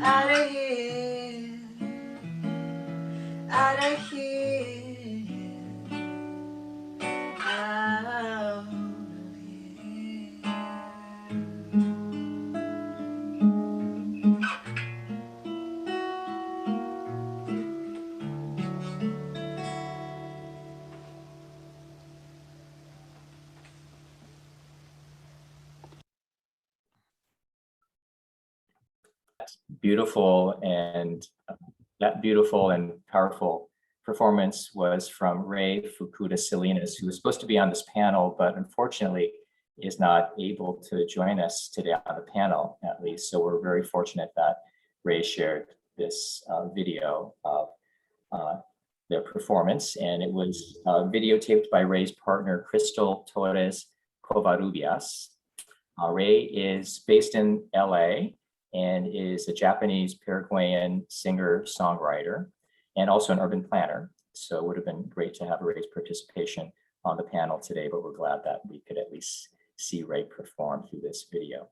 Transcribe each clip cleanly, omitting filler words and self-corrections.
out of here, out of here, out of here. Beautiful and that beautiful and powerful performance was from Rey Fukuda Salinas, who was supposed to be on this panel, but unfortunately is not able to join us today on the panel, at least. So we're very fortunate that Rey shared this video of their performance, and it was videotaped by Rey's partner, Crystal Torres Covarrubias. Rey is based in LA and is a Japanese Paraguayan singer-songwriter and also an urban planner. So it would have been great to have Rey's participation on the panel today, but we're glad that we could at least see Rey perform through this video.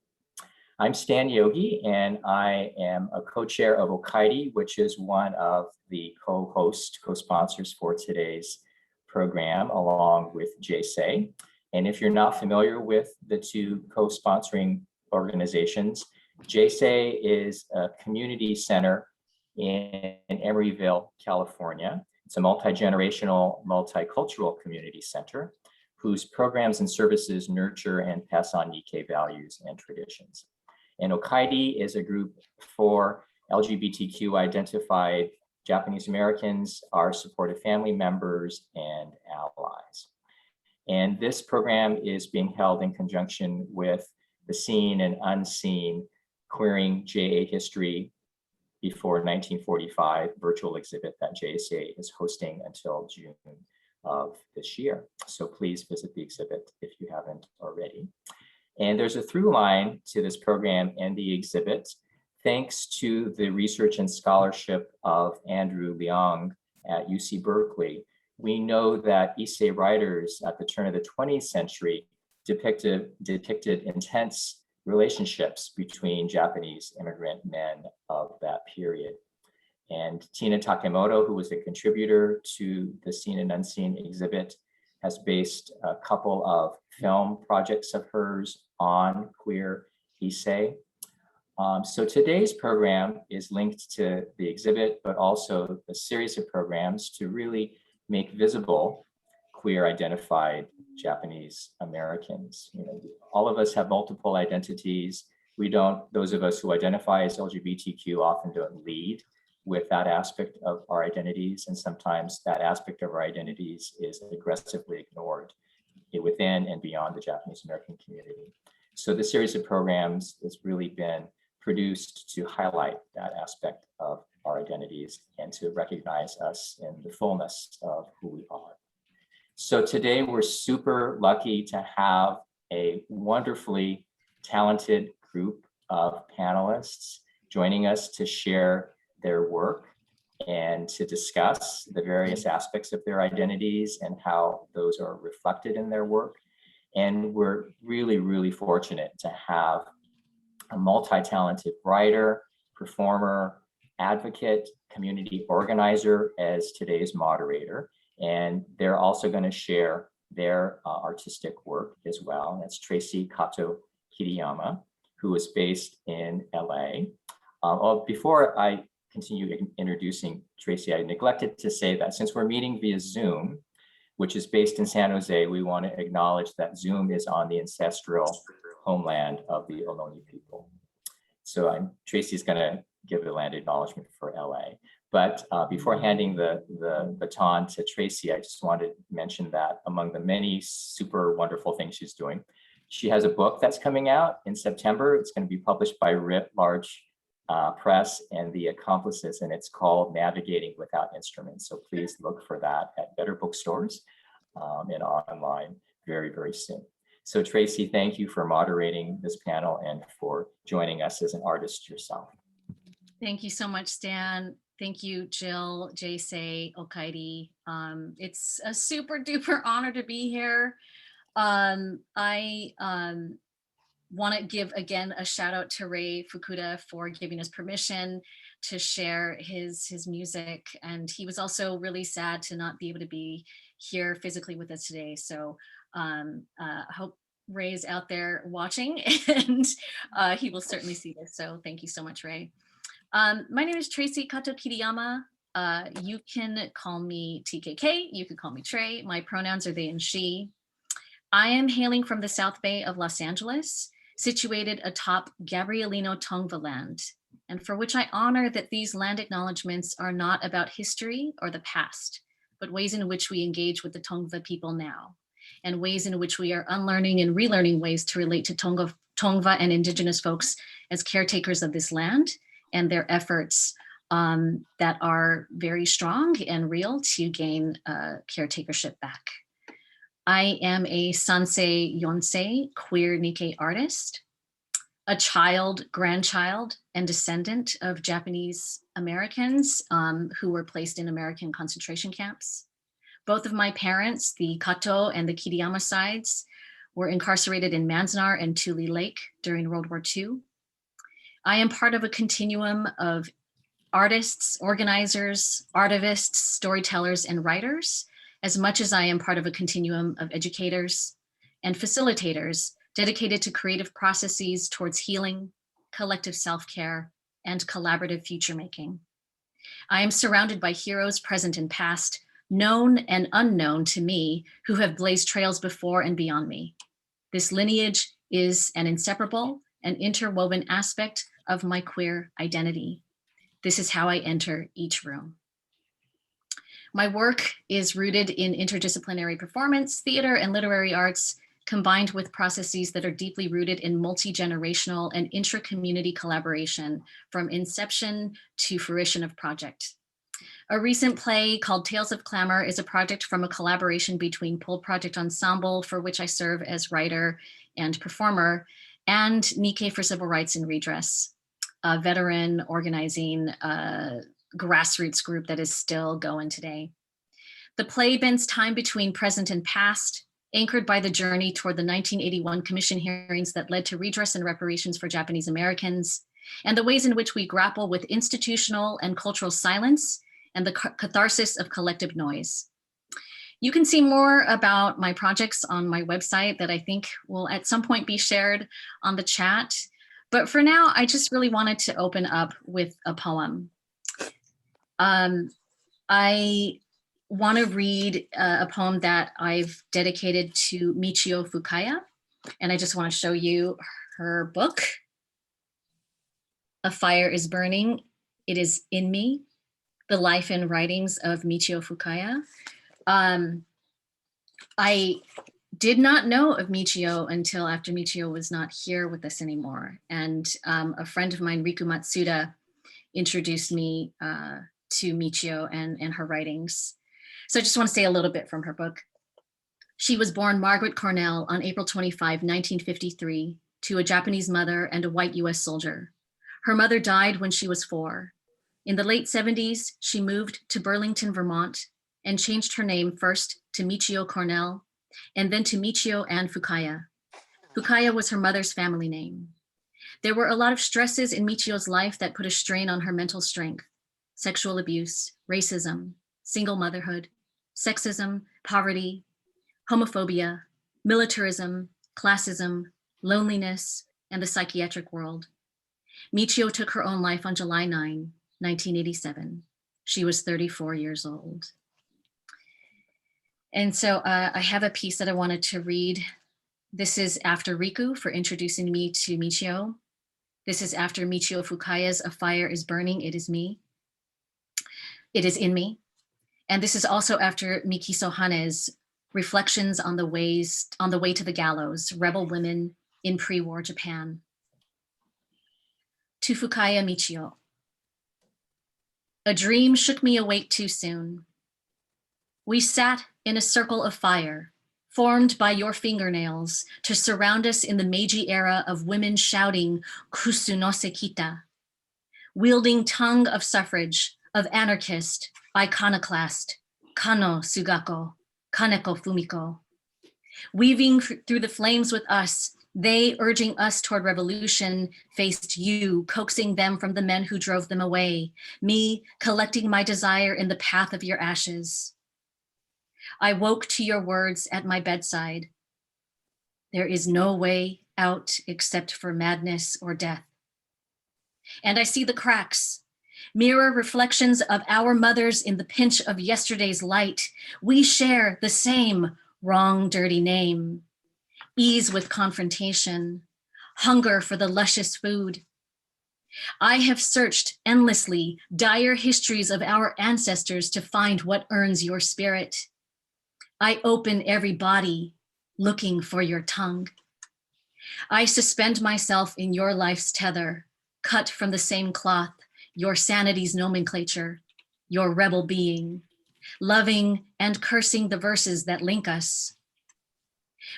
I'm Stan Yogi, and I am a co-chair of Okaeri, which is one of the co-sponsors for today's program, along with J-Sei. And if you're not familiar with the two co-sponsoring organizations, J-Sei is a community center in Emeryville, California. It's a multi-generational, multicultural community center whose programs and services nurture and pass on Nikkei values and traditions. And Okaeri is a group for LGBTQ identified Japanese Americans, our supportive family members, and allies. And this program is being held in conjunction with the Seen and Unseen Queering JA History Before 1945 virtual exhibit that J-Sei is hosting until June of this year. So please visit the exhibit if you haven't already. And there's a through line to this program and the exhibit, thanks to the research and scholarship of Andrew Leong at UC Berkeley. We know that Issei writers at the turn of the 20th century depicted intense relationships between Japanese immigrant men of that period. And Tina Takemoto, who was a contributor to the Seen and Unseen exhibit, has based a couple of film projects of hers on queer Issei. So today's program is linked to the exhibit, but also a series of programs to really make visible queer identified Japanese Americans. You know, all of us have multiple identities. Those of us who identify as LGBTQ often don't lead with that aspect of our identities. And sometimes that aspect of our identities is aggressively ignored within and beyond the Japanese American community. So the series of programs has really been produced to highlight that aspect of our identities and to recognize us in the fullness of who we are. So today we're super lucky to have a wonderfully talented group of panelists joining us to share their work and to discuss the various aspects of their identities and how those are reflected in their work. And we're really, really fortunate to have a multi-talented writer, performer, advocate, community organizer as today's moderator. And they're also going to share their artistic work as well. And that's Traci Kato-Kiriyama, who is based in LA. Before I continue introducing Traci, I neglected to say that since we're meeting via Zoom, which is based in San Jose, we want to acknowledge that Zoom is on the ancestral homeland of the Ohlone people. So Traci's going to give the land acknowledgement for LA. But before handing the baton to Traci, I just wanted to mention that among the many super wonderful things she's doing, she has a book that's coming out in September. It's going to be published by Writ Large Press and The Accomplices, and it's called Navigating Without Instruments. So please look for that at better bookstores and online very, very soon. So Traci, thank you for moderating this panel and for joining us as an artist yourself. Thank you so much, Stan. Thank you, Jill, J-Sei, Okaeri. It's a super duper honor to be here. I Want to give again a shout out to Rey Fukuda for giving us permission to share his music. And he was also really sad to not be able to be here physically with us today. So I hope Ray is out there watching, and he will certainly see this. So thank you so much, Ray. My name is Traci Kato-Kiriyama. You can call me TKK, you can call me Trey. My pronouns are they and she. I am hailing from the South Bay of Los Angeles, situated atop Gabrielino Tongva land, and for which I honor that these land acknowledgements are not about history or the past, but ways in which we engage with the Tongva people now, and ways in which we are unlearning and relearning ways to relate to Tongva and Indigenous folks as caretakers of this land and their efforts that are very strong and real to gain caretakership back. I am a Sansei Yonsei queer Nikkei artist, a child, grandchild, and descendant of Japanese Americans who were placed in American concentration camps. Both of my parents, the Kato and the Kiriyama sides, were incarcerated in Manzanar and Tule Lake during World War II. I am part of a continuum of artists, organizers, artivists, storytellers, and writers, as much as I am part of a continuum of educators and facilitators dedicated to creative processes towards healing, collective self-care, and collaborative future making. I am surrounded by heroes present and past, known and unknown to me, who have blazed trails before and beyond me. This lineage is an inseparable and interwoven aspect of my queer identity. This is how I enter each room. My work is rooted in interdisciplinary performance, theater, and literary arts, combined with processes that are deeply rooted in multi-generational and intra-community collaboration from inception to fruition of project. A recent play called Tales of Clamor is a project from a collaboration between Pull Project Ensemble, for which I serve as writer and performer, and Nikkei for Civil Rights and Redress, a veteran organizing grassroots group that is still going today. The play bends time between present and past, anchored by the journey toward the 1981 commission hearings that led to redress and reparations for Japanese Americans, and the ways in which we grapple with institutional and cultural silence and the catharsis of collective noise. You can see more about my projects on my website that I think will at some point be shared on the chat. But for now, I just really wanted to open up with a poem. I want to read a poem that I've dedicated to Michio Fukaya, and I just want to show you her book. A Fire is Burning, It Is in Me, The Life and Writings of Michio Fukaya. I did not know of Michio until after Michio was not here with us anymore. And a friend of mine, Riku Matsuda, introduced me to Michio and her writings. So I just want to say a little bit from her book. She was born Margaret Cornell on April 25, 1953, to a Japanese mother and a white US soldier. Her mother died when she was 4. In the late 70s, she moved to Burlington, Vermont, and changed her name first to Michio Cornell, and then to Michio Ann Fukaya. Fukaya was her mother's family name. There were a lot of stresses in Michio's life that put a strain on her mental strength: sexual abuse, racism, single motherhood, sexism, poverty, homophobia, militarism, classism, loneliness, and the psychiatric world. Michio took her own life on July 9, 1987. She was 34 years old. And so I have a piece that I wanted to read. This is after Riku for introducing me to Michio. This is after Michio Fukaya's A Fire is Burning, It Is Me. It Is in Me. And this is also after Mikiso Hane's Reflections on the Way to the Gallows, Rebel Women in Pre-War Japan. To Fukaya Michio. A dream shook me awake too soon. We sat in a circle of fire, formed by your fingernails, to surround us in the Meiji era of women shouting "Kusunose kita," wielding tongue of suffrage, of anarchist, iconoclast, Kano Sugako, Kaneko Fumiko. Weaving through the flames with us They, urging us toward revolution, faced you, coaxing them from the men who drove them away, me collecting my desire in the path of your ashes. I woke to your words at my bedside. There is no way out except for madness or death. And I see the cracks, mirror reflections of our mothers in the pinch of yesterday's light. We share the same wrong, dirty name. Ease with confrontation, hunger for the luscious food. I have searched endlessly dire histories of our ancestors to find what earns your spirit. I open every body looking for your tongue. I suspend myself in your life's tether, cut from the same cloth, your sanity's nomenclature, your rebel being, loving and cursing the verses that link us.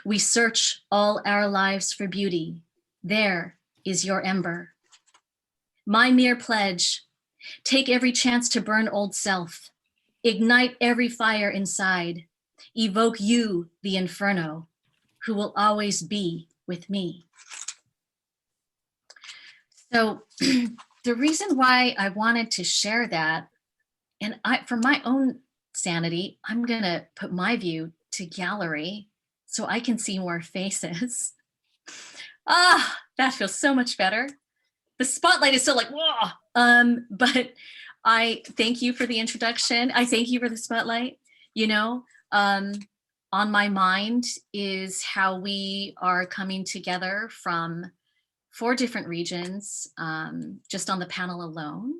We search all our lives for beauty. There is your ember. My mere pledge, take every chance to burn old self, ignite every fire inside, evoke you, the inferno, who will always be with me. So the reason why I wanted to share that, and for my own sanity, I'm gonna put my view to gallery so I can see more faces. Ah, that feels so much better. The spotlight is still like, whoa. But I thank you for the introduction. I thank you for the spotlight. You know, on my mind is how we are coming together from 4 different regions, just on the panel alone,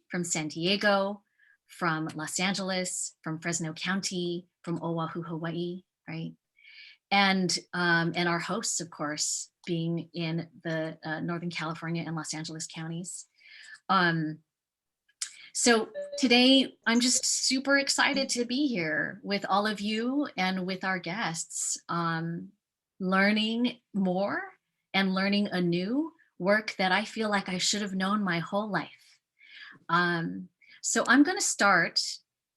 from San Diego, from Los Angeles, from Fresno County, from Oahu, Hawaii, right? And our hosts, of course, being in the Northern California and Los Angeles counties. So today, I'm just super excited to be here with all of you and with our guests, learning more and learning anew work that I feel like I should have known my whole life. So I'm going to start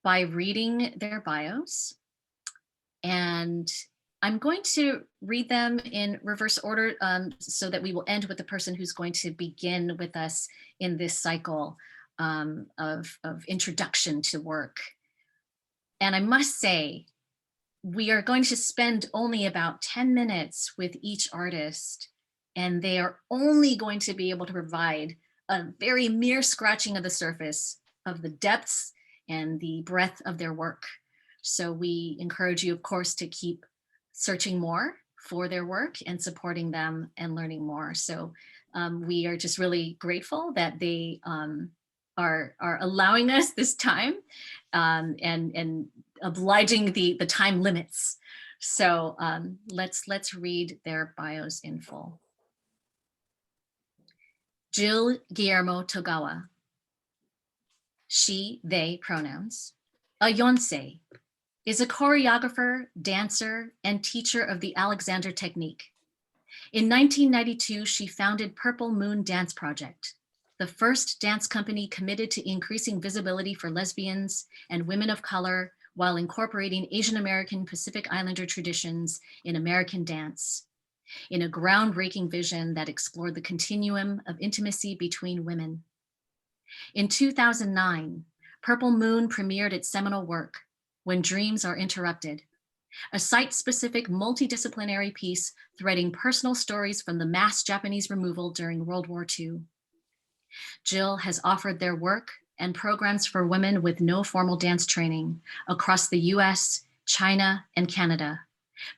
by reading their bios, and I'm going to read them in reverse order so that we will end with the person who's going to begin with us in this cycle of introduction to work. And I must say, we are going to spend only about 10 minutes with each artist, and they are only going to be able to provide a very mere scratching of the surface of the depths and the breadth of their work. So we encourage you, of course, to keep searching more for their work and supporting them and learning more. So we are just really grateful that they are allowing us this time and obliging the time limits. So let's read their bios in full. Jill Guillermo Togawa, she, they pronouns. A Yonsei, is a choreographer, dancer, and teacher of the Alexander technique. In 1992, she founded Purple Moon Dance Project, the first dance company committed to increasing visibility for lesbians and women of color while incorporating Asian American Pacific Islander traditions in American dance, in a groundbreaking vision that explored the continuum of intimacy between women. In 2009, Purple Moon premiered its seminal work, When Dreams Are Interrupted, a site-specific multidisciplinary piece threading personal stories from the mass Japanese removal during World War II. Jill has offered their work and programs for women with no formal dance training across the US, China, and Canada,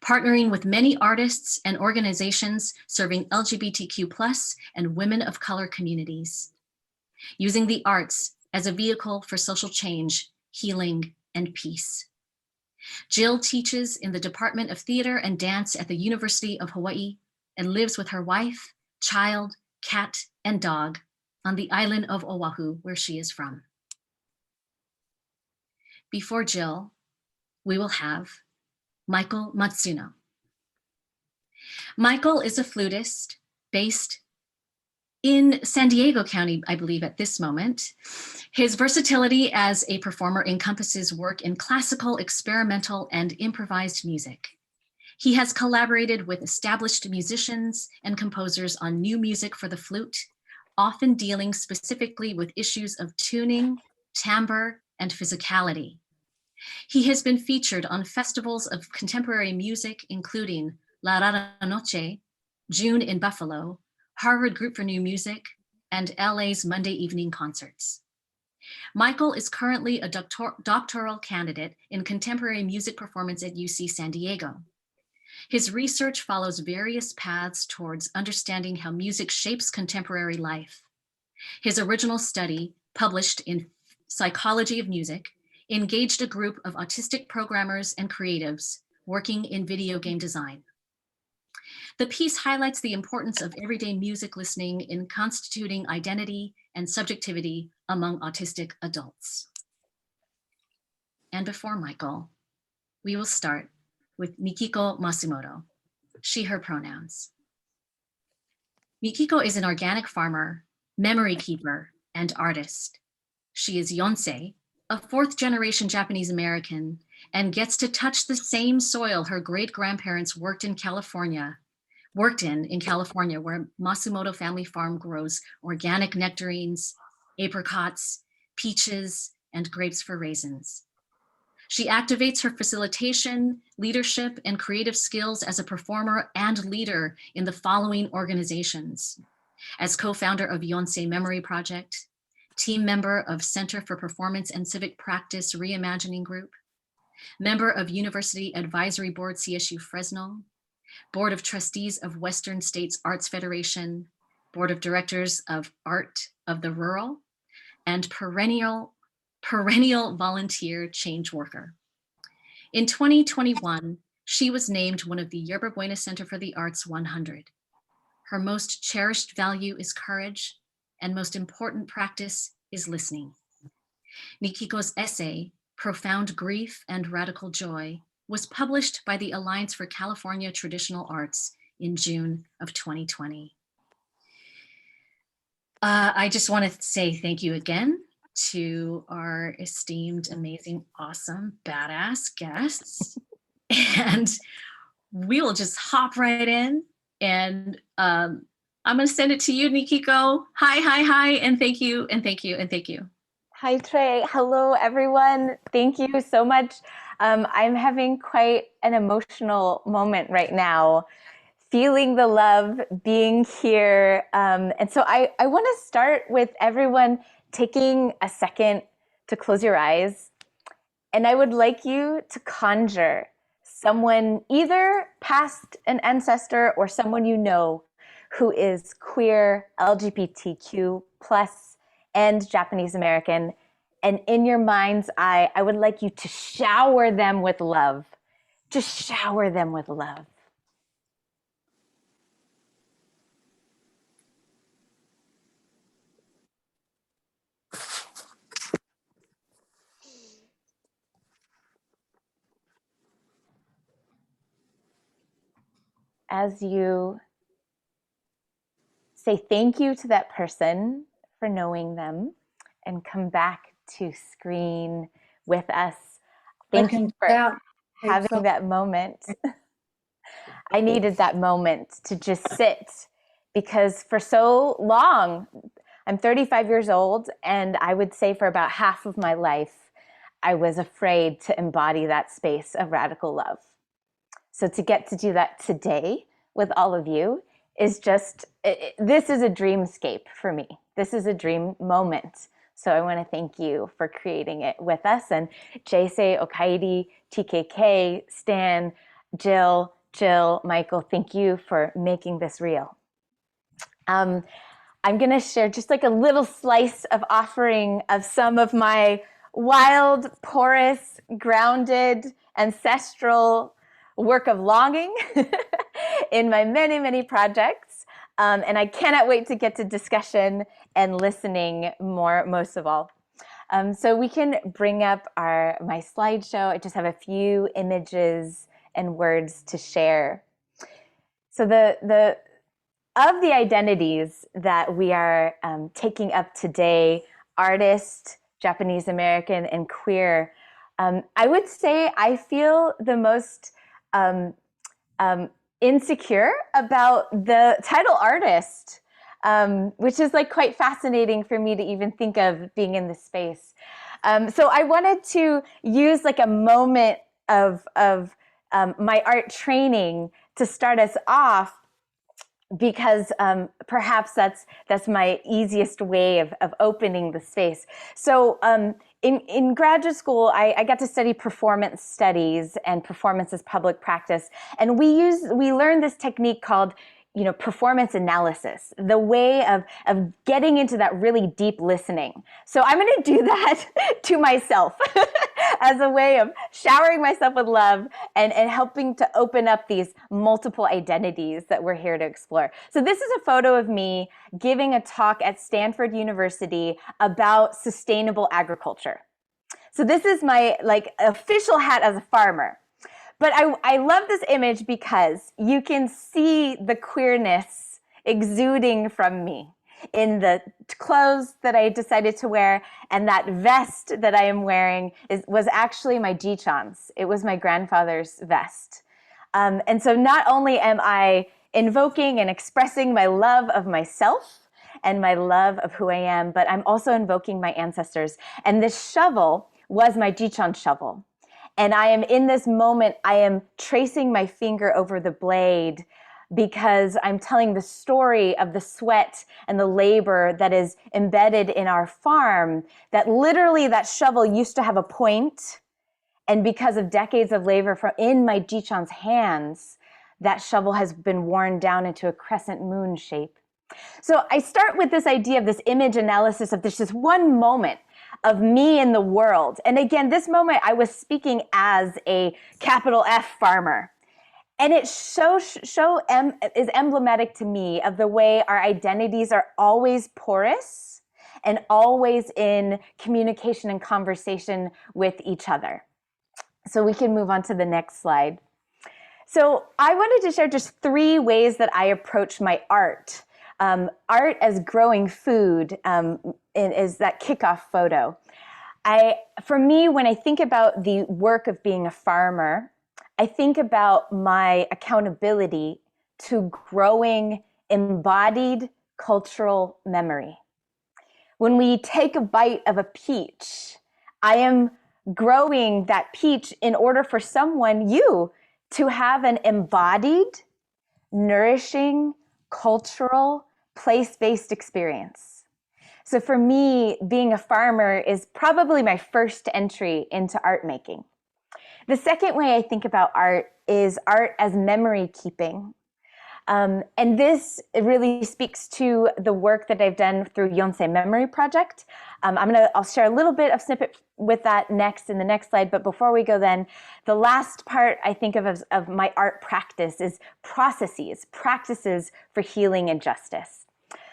partnering with many artists and organizations serving LGBTQ+ and women of color communities, using the arts as a vehicle for social change, healing, and peace. Jill teaches in the Department of Theater and Dance at the University of Hawaii and lives with her wife, child, cat, and dog on the island of Oahu, where she is from. Before Jill, we will have Michael Matsuno. Michael is a flutist based in San Diego County, I believe at this moment. His versatility as a performer encompasses work in classical, experimental, and improvised music. He has collaborated with established musicians and composers on new music for the flute, often dealing specifically with issues of tuning, timbre, and physicality. He has been featured on festivals of contemporary music, including La Rara Noche, June in Buffalo, Harvard Group for New Music, and LA's Monday Evening Concerts. Michael is currently a doctoral candidate in contemporary music performance at UC San Diego. His research follows various paths towards understanding how music shapes contemporary life. His original study, published in Psychology of Music, engaged a group of autistic programmers and creatives working in video game design. The piece highlights the importance of everyday music listening in constituting identity and subjectivity among autistic adults. And before Michael, we will start with Nikiko Masumoto, she, her pronouns. Nikiko is an organic farmer, memory keeper, and artist. She is Yonsei, a fourth-generation Japanese American, and gets to touch the same soil her great-grandparents worked in California, where Masumoto Family Farm grows organic nectarines, apricots, peaches, and grapes for raisins. She activates her facilitation, leadership, and creative skills as a performer and leader in the following organizations: as co-founder of Yonsei Memory Project, team member of Center for Performance and Civic Practice Reimagining Group, member of University Advisory Board CSU Fresno, Board of Trustees of Western States Arts Federation, Board of Directors of Art of the Rural, and perennial volunteer change worker. In 2021, she was named one of the Yerba Buena Center for the Arts 100. Her most cherished value is courage, and most important practice is listening. Nikiko's essay, Profound Grief and Radical Joy, was published by the Alliance for California Traditional Arts in June of 2020. I just want to say thank you again to our esteemed, amazing, awesome, badass guests. And we will just hop right in. And I'm going to send it to you, Nikiko. Hi, and thank you, and thank you, and thank you. Hi, Trey. Hello, everyone. Thank you so much. I'm having quite an emotional moment right now, feeling the love, being here. And so I want to start with everyone taking a second to close your eyes. And I would like you to conjure someone, either past an ancestor or someone you know who is queer, LGBTQ plus, and Japanese American. And in your mind's eye, I would like you to shower them with love. Just shower them with love. As you say thank you to that person for knowing them and come back to screen with us. Thank you for having that moment. I needed that moment to just sit, because for so long, I'm 35 years old, and I would say for about half of my life, I was afraid to embody that space of radical love. So to get to do that today with all of you is just, this is a dreamscape for me. This is a dream moment. So I want to thank you for creating it with us. And J-Sei, Okaeri, TKK, Stan, Jill, Michael, thank you for making this real. I'm going to share just like a little slice of offering of some of my wild, porous, grounded, ancestral work of longing in my many, many projects. And I cannot wait to get to discussion and listening more, most of all. So we can bring up my slideshow. I just have a few images and words to share. So of the identities that we are taking up today, artist, Japanese American, and queer, I would say I feel the most insecure about the title artist, which is like quite fascinating for me to even think of being in this space. So I wanted to use like a moment of my art training to start us off, because perhaps that's my easiest way of opening the space. So in graduate school, I got to study performance studies and performance as public practice, and we learned this technique called performance analysis, the way of getting into that really deep listening. So I'm going to do that to myself as a way of showering myself with love and helping to open up these multiple identities that we're here to explore. So this is a photo of me giving a talk at Stanford University about sustainable agriculture. So this is my official hat as a farmer. But I love this image because you can see the queerness exuding from me in the clothes that I decided to wear, and that vest that I am wearing was actually my Ji-chan's. It was my grandfather's vest. And so not only am I invoking and expressing my love of myself and my love of who I am, but I'm also invoking my ancestors. And this shovel was my Ji-chan shovel. And I am in this moment, I am tracing my finger over the blade because I'm telling the story of the sweat and the labor that is embedded in our farm, that literally that shovel used to have a point, and because of decades of labor in my Ji-chan's hands, that shovel has been worn down into a crescent moon shape. So I start with this idea of this image analysis of this one moment of me in the world. And again, this moment I was speaking as a capital F farmer. And it is emblematic to me of the way our identities are always porous and always in communication and conversation with each other. So we can move on to the next slide. So I wanted to share just 3 ways that I approach my art. Art as growing food is that kickoff photo. For me, when I think about the work of being a farmer, I think about my accountability to growing embodied cultural memory. When we take a bite of a peach, I am growing that peach in order for someone, you, to have an embodied, nourishing, cultural, place-based experience. So for me, being a farmer is probably my first entry into art making. The second way I think about art is art as memory keeping. And this really speaks to the work that I've done through J-Sei Memory Project. I'll share a little bit of snippet with that next in the next slide. But before we go then, the last part I think of my art practice is practices for healing and justice.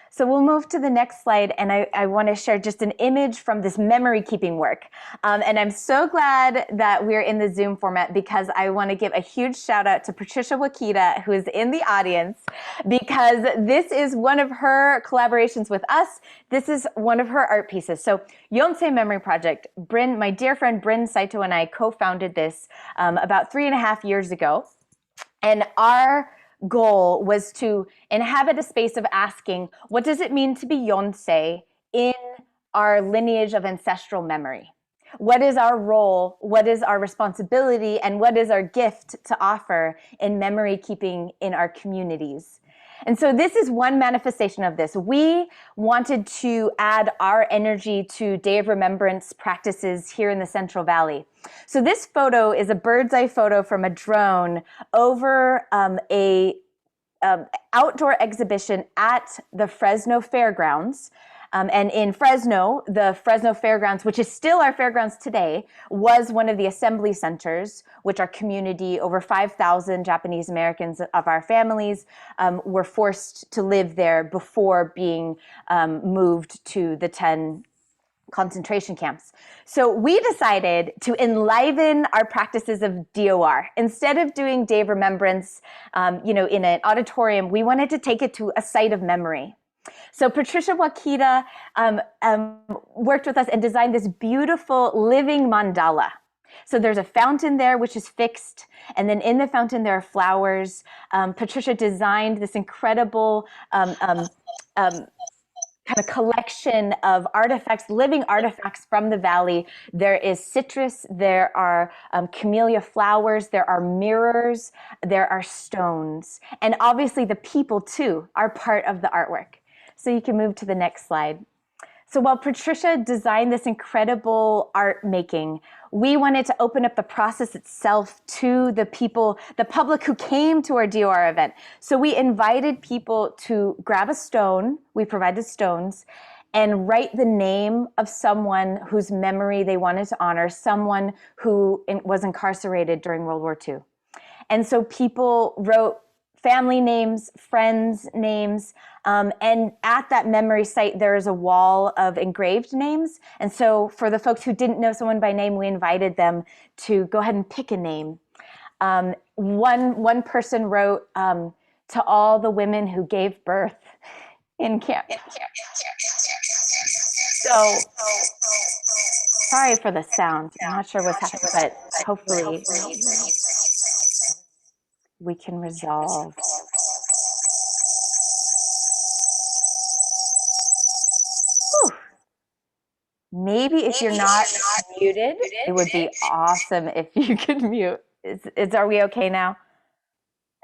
So we'll move to the next slide, and I want to share just an image from this memory keeping work. And I'm so glad that we're in the Zoom format, because I want to give a huge shout out to Patricia Wakita, who is in the audience, because this is one of her collaborations with us. This is one of her art pieces. So J-Sei Memory Project, my dear friend Bryn Saito and I co-founded this about 3.5 years ago. And our goal was to inhabit a space of asking, what does it mean to be J-Sei in our lineage of ancestral memory? What is our role? What is our responsibility? And what is our gift to offer in memory keeping in our communities? And so this is one manifestation of this. We wanted to add our energy to Day of Remembrance practices here in the Central Valley. So this photo is a bird's eye photo from a drone over a outdoor exhibition at the Fresno Fairgrounds. And in Fresno, the Fresno Fairgrounds, which is still our fairgrounds today, was one of the assembly centers, which our community, over 5,000 Japanese Americans of our families, were forced to live there before being moved to the 10 concentration camps. So we decided to enliven our practices of DOR. Instead of doing Day of Remembrance, in an auditorium, we wanted to take it to a site of memory. So Patricia Wakita worked with us and designed this beautiful living mandala. So there's a fountain there, which is fixed. And then in the fountain, there are flowers. Patricia designed this incredible kind of collection of artifacts, living artifacts from the valley. There is citrus, there are camellia flowers, there are mirrors, there are stones. And obviously the people too are part of the artwork. So you can move to the next slide. So while Patricia designed this incredible art making, we wanted to open up the process itself to the people, the public who came to our DOR event. So we invited people to grab a stone, we provided stones, and write the name of someone whose memory they wanted to honor, someone who was incarcerated during World War II. And so people wrote family names, friends' names, and at that memory site, there is a wall of engraved names. And so for the folks who didn't know someone by name, we invited them to go ahead and pick a name. One person wrote, to all the women who gave birth in camp. So sorry for the sound. I'm not sure what's happening, but hopefully we can resolve. Whew. Maybe if you're not muted, it would be awesome if you could mute. Are we okay now?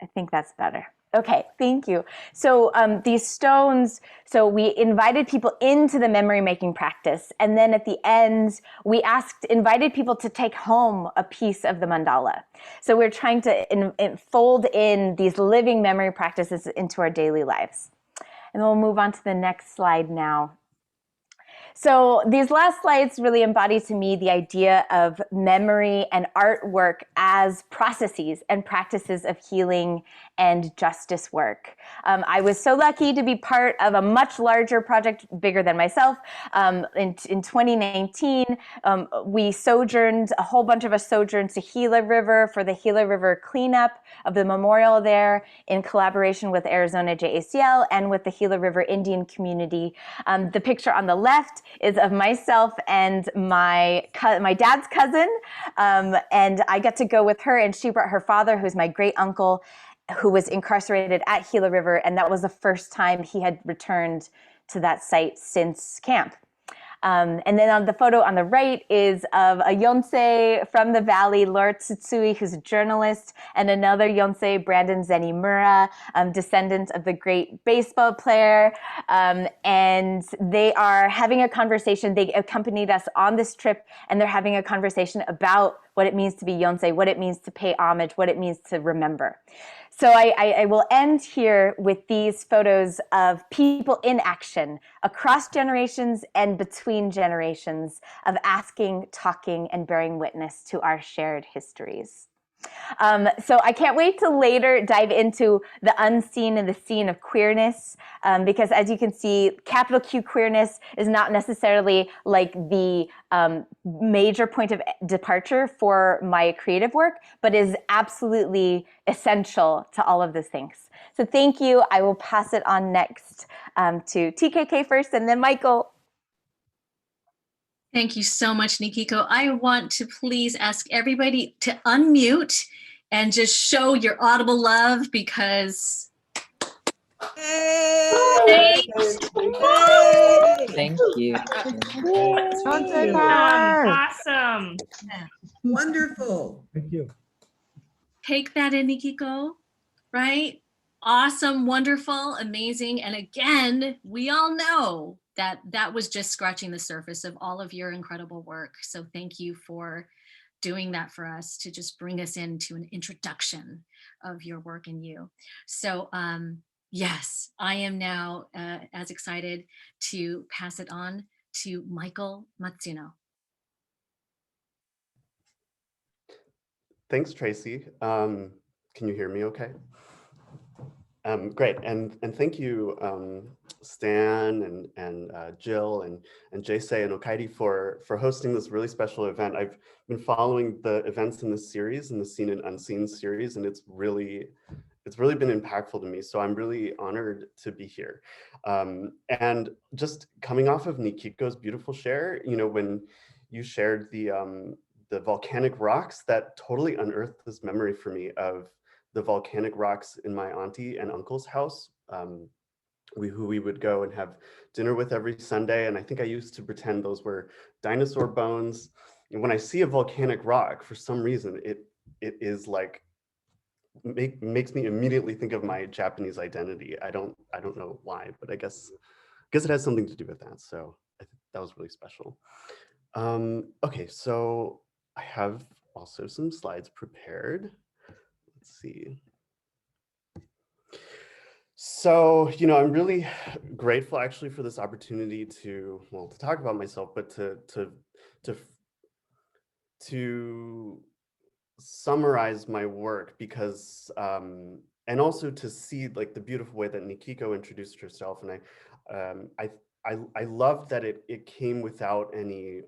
I think that's better. Okay, thank you. So these stones, so we invited people into the memory making practice. And then at the end, we invited people to take home a piece of the mandala. So we're trying to fold in these living memory practices into our daily lives. And we'll move on to the next slide now. So these last slides really embody to me the idea of memory and artwork as processes and practices of healing and justice work. I was so lucky to be part of a much larger project, bigger than myself. In 2019, we sojourned, a whole bunch of us sojourned to Gila River for the Gila River cleanup of the memorial there in collaboration with Arizona JACL and with the Gila River Indian community. The picture on the left is of myself and my dad's cousin, and I got to go with her, and she brought her father, who's my great uncle, who was incarcerated at Gila River, and that was the first time he had returned to that site since camp. And then on the photo on the right is of a Yonsei from the Valley, Laura Tsutsui, who's a journalist, and another Yonsei, Brandon Zenimura, descendant of the great baseball player. And they are having a conversation. They accompanied us on this trip, and they're having a conversation about what it means to be Yonsei, what it means to pay homage, what it means to remember. So I will end here with these photos of people in action across generations and between generations of asking, talking, and bearing witness to our shared histories. So I can't wait to later dive into the unseen and the seen of queerness, because as you can see, capital Q queerness is not necessarily like the major point of departure for my creative work, but is absolutely essential to all of those things. So thank you. I will pass it on next to TKK first, and then Michael. Thank you so much, Nikiko. I want to please ask everybody to unmute and just show your audible love, because Hey! Thank you. Awesome. Wonderful. Thank you. take that in, Nikiko, right? Awesome, wonderful, amazing. And again, we all know that that was just scratching the surface of all of your incredible work. So thank you for doing that for us, to just bring us into an introduction of your work and you. So yes, I am now as excited to pass it on to Michael Matsuno. Thanks, Tracy. Can you hear me okay? Great, and thank you, Stan and Jill and J-Sei and Okaeri for hosting this really special event. I've been following the events in this series, in the Seen and Unseen series, and it's really been impactful to me. So I'm really honored to be here. And just coming off of Nikiko's beautiful share, you know, when you shared the the volcanic rocks that totally unearthed this memory for me of the volcanic rocks in my auntie and uncle's house, who we would go and have dinner with every Sunday. And I think I used to pretend those were dinosaur bones. And when I see a volcanic rock, for some reason, it is like, makes me immediately think of my Japanese identity. I don't know why, but I guess it has something to do with that. So I think that was really special. Okay, so I have also some slides prepared. Let's see. So, I'm really grateful actually for this opportunity to talk about myself, but to summarize my work, because and also to see like the beautiful way that Nikiko introduced herself. And I love that it came without any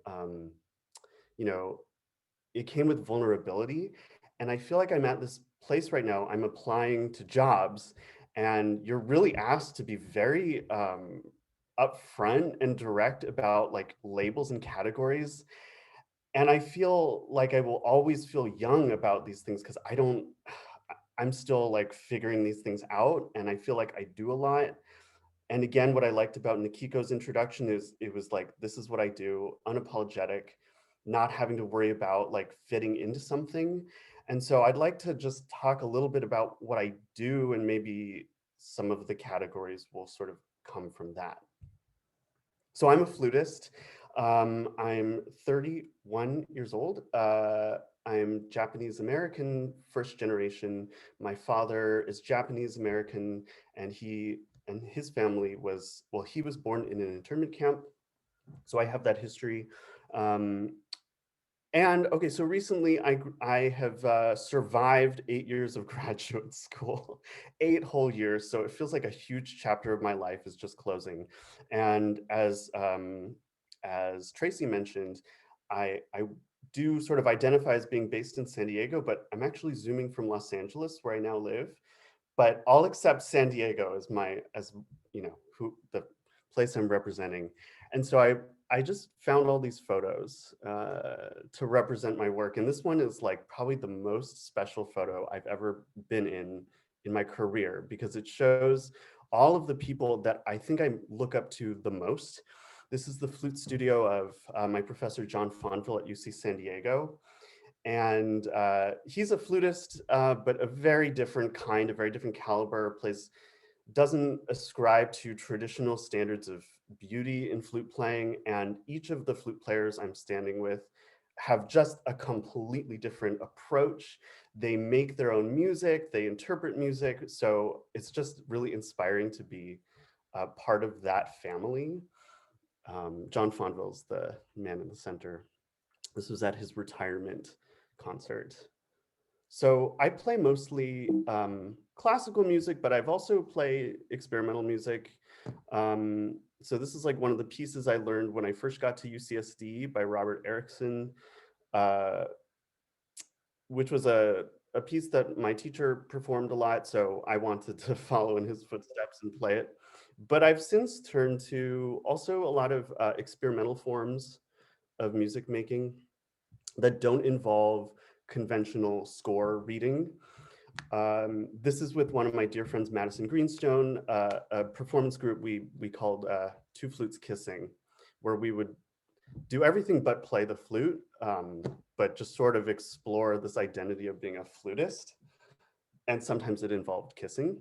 it came with vulnerability. And I feel like I'm at this place right now, I'm applying to jobs, and you're really asked to be very upfront and direct about like labels and categories. And I feel like I will always feel young about these things because I'm still like figuring these things out, and I feel like I do a lot. And again, what I liked about Nikiko's introduction is it was like, this is what I do, unapologetic, not having to worry about like fitting into something. And so I'd like to just talk a little bit about what I do, and maybe some of the categories will sort of come from that. So I'm a flutist. I'm 31 years old. I'm Japanese American, first generation. My father is Japanese American, and his family was, he was born in an internment camp. So I have that history. And okay, so recently I have survived 8 years of graduate school, 8 whole years. So it feels like a huge chapter of my life is just closing. And as Tracy mentioned, I do sort of identify as being based in San Diego, but I'm actually Zooming from Los Angeles, where I now live. But I'll accept San Diego as the place I'm representing. And so I just found all these photos to represent my work. And this one is like probably the most special photo I've ever been in my career, because it shows all of the people that I think I look up to the most. This is the flute studio of my professor, John Fonville at UC San Diego. And he's a flutist, but a very different kind, a very different caliber, doesn't ascribe to traditional standards of beauty in flute playing. And each of the flute players I'm standing with have just a completely different approach. They make their own music, they interpret music. So it's just really inspiring to be part of that family. John Fonville's the man in the center. This was at his retirement concert. So I play mostly classical music, but I've also played experimental music. So this is like one of the pieces I learned when I first got to UCSD by Robert Erickson, which was a piece that my teacher performed a lot. So I wanted to follow in his footsteps and play it. But I've since turned to also a lot of experimental forms of music making that don't involve conventional score reading. This is with one of my dear friends, Madison Greenstone, a performance group we called Two Flutes Kissing, where we would do everything but play the flute, but just sort of explore this identity of being a flutist. And sometimes it involved kissing.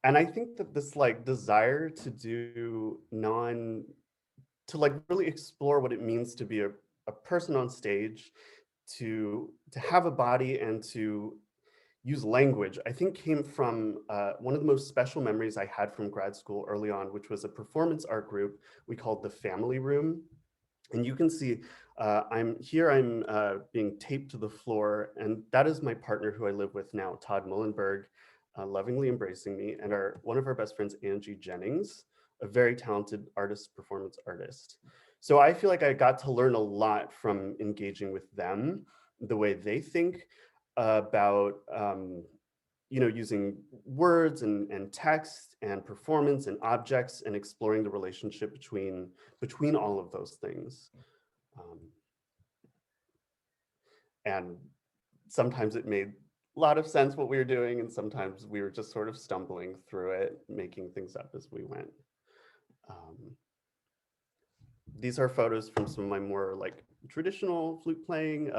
And I think that this like desire to do to like really explore what it means to be a person on stage, to have a body and to use language, I think came from one of the most special memories I had from grad school early on, which was a performance art group we called the Family Room. And you can see I'm being taped to the floor, and that is my partner who I live with now, Todd Mullenberg, lovingly embracing me, and one of our best friends, Angie Jennings, a very talented performance artist. So I feel like I got to learn a lot from engaging with them, the way they think about using words and text and performance and objects and exploring the relationship between all of those things. And sometimes it made a lot of sense what we were doing, and sometimes we were just sort of stumbling through it, making things up as we went. These are photos from some of my more like traditional flute playing.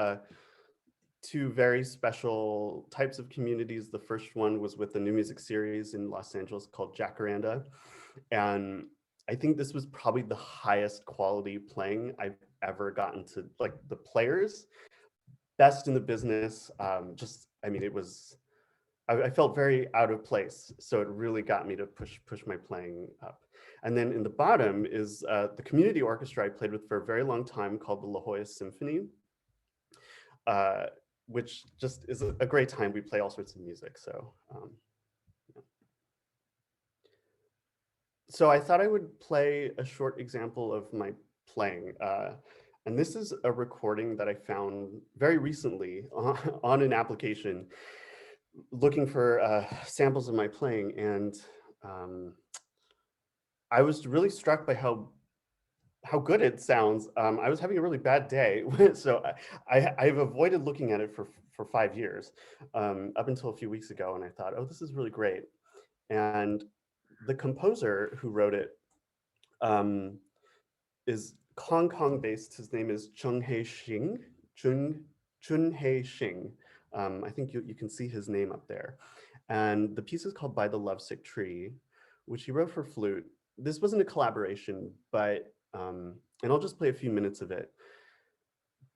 Two very special types of communities. The first one was with the new music series in Los Angeles called Jacaranda. And I think this was probably the highest quality playing I've ever gotten to, like the players, best in the business. It was, I felt very out of place. So it really got me to push my playing up. And then in the bottom is the community orchestra I played with for a very long time called the La Jolla Symphony. Which just is a great time. We play all sorts of music. So, yeah. So I thought I would play a short example of my playing. And this is a recording that I found very recently on an application looking for samples of my playing. And I was really struck by how good it sounds. I was having a really bad day, so I've avoided looking at it for 5 years, up until a few weeks ago, and I thought, oh, this is really great. And the composer who wrote it is Hong Kong based. His name is Chun-Hei Xing. Chun-Hei Xing. I think you can see his name up there. And the piece is called By the Lovesick Tree, which he wrote for flute. This wasn't a collaboration, but and I'll just play a few minutes of it.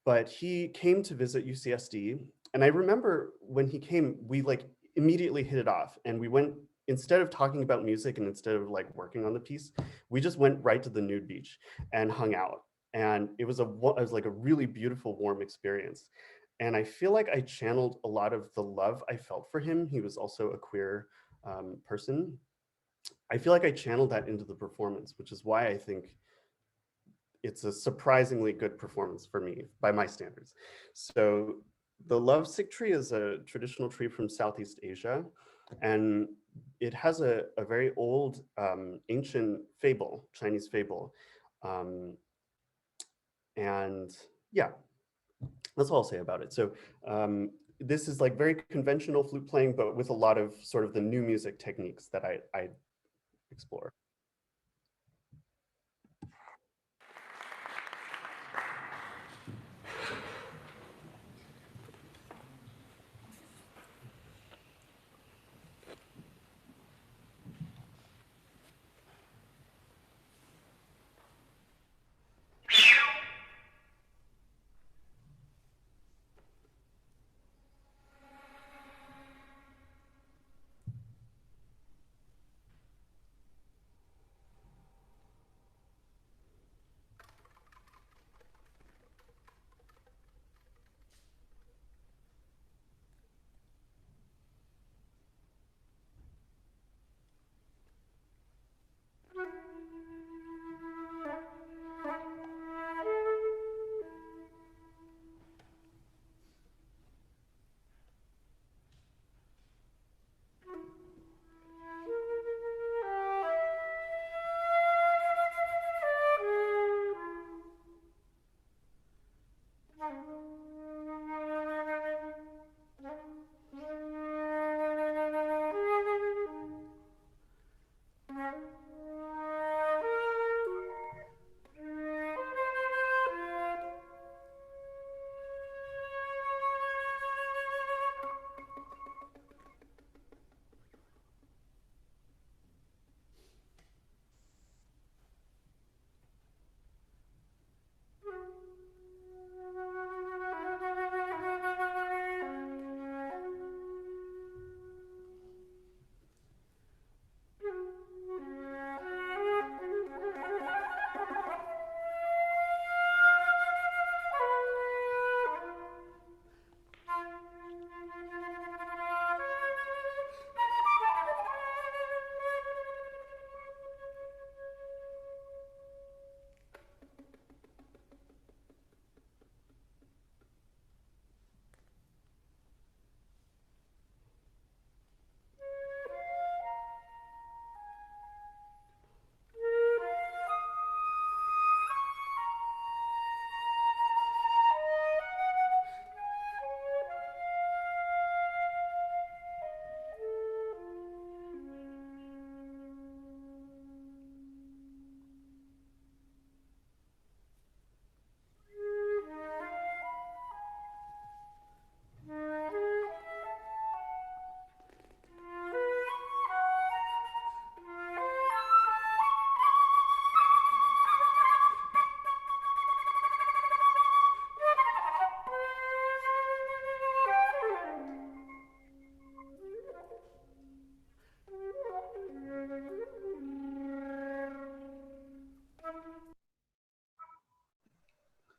But he came to visit UCSD, and I remember when he came, we like immediately hit it off, and we went, instead of talking about music and instead of like working on the piece, we just went right to the nude beach and hung out. And it was like a really beautiful, warm experience. And I feel like I channeled a lot of the love I felt for him. He was also a queer person. I feel like I channeled that into the performance, which is why I think it's a surprisingly good performance for me by my standards. So the lovesick tree is a traditional tree from Southeast Asia, and it has a very old ancient fable, Chinese fable. And yeah, that's all I'll say about it. So this is like very conventional flute playing, but with a lot of sort of the new music techniques that I explore.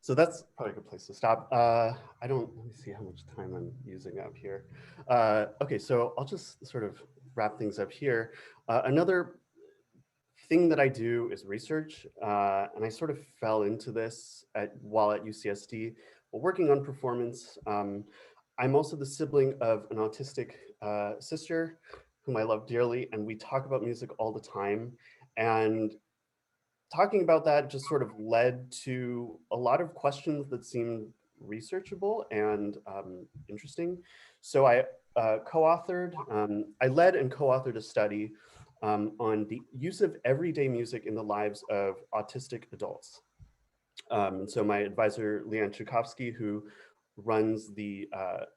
So that's probably a good place to stop. Let me see how much time I'm using up here. Okay, so I'll just sort of wrap things up here. Another thing that I do is research, and I sort of fell into this while at UCSD, while working on performance. I'm also the sibling of an autistic sister whom I love dearly, and we talk about music all the time. And talking about that just sort of led to a lot of questions that seemed researchable and interesting. So I I led and co-authored a study on the use of everyday music in the lives of autistic adults. And so my advisor, Leanne Tchaikovsky, who runs the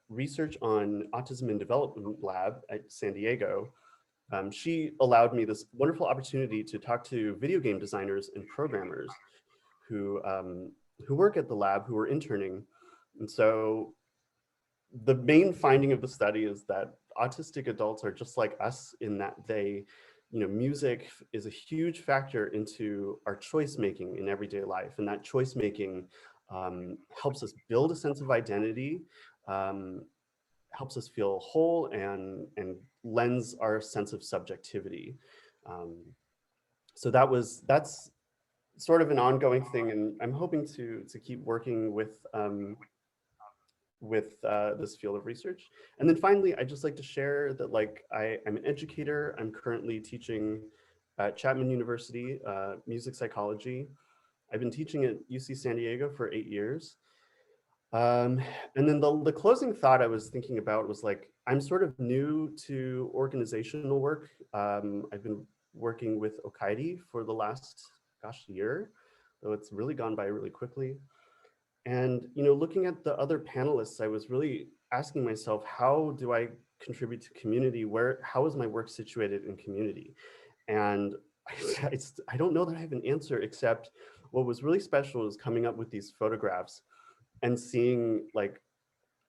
research on autism and development lab at San Diego, she allowed me this wonderful opportunity to talk to video game designers and programmers who work at the lab, who are interning. And so the main finding of the study is that autistic adults are just like us in that music is a huge factor into our choice making in everyday life. And that choice making helps us build a sense of identity, helps us feel whole, and lends our sense of subjectivity. So that's sort of an ongoing thing, and I'm hoping to keep working with this field of research. And then finally, I'd just like to share that I'm an educator. I'm currently teaching at Chapman University, music psychology. I've been teaching at UC San Diego for 8 years. And then the closing thought I was thinking about was I'm sort of new to organizational work. I've been working with Okaeri for the last, year, though it's really gone by really quickly. And, looking at the other panelists, I was really asking myself, how do I contribute to community? How is my work situated in community? And I don't know that I have an answer, except what was really special is coming up with these photographs and seeing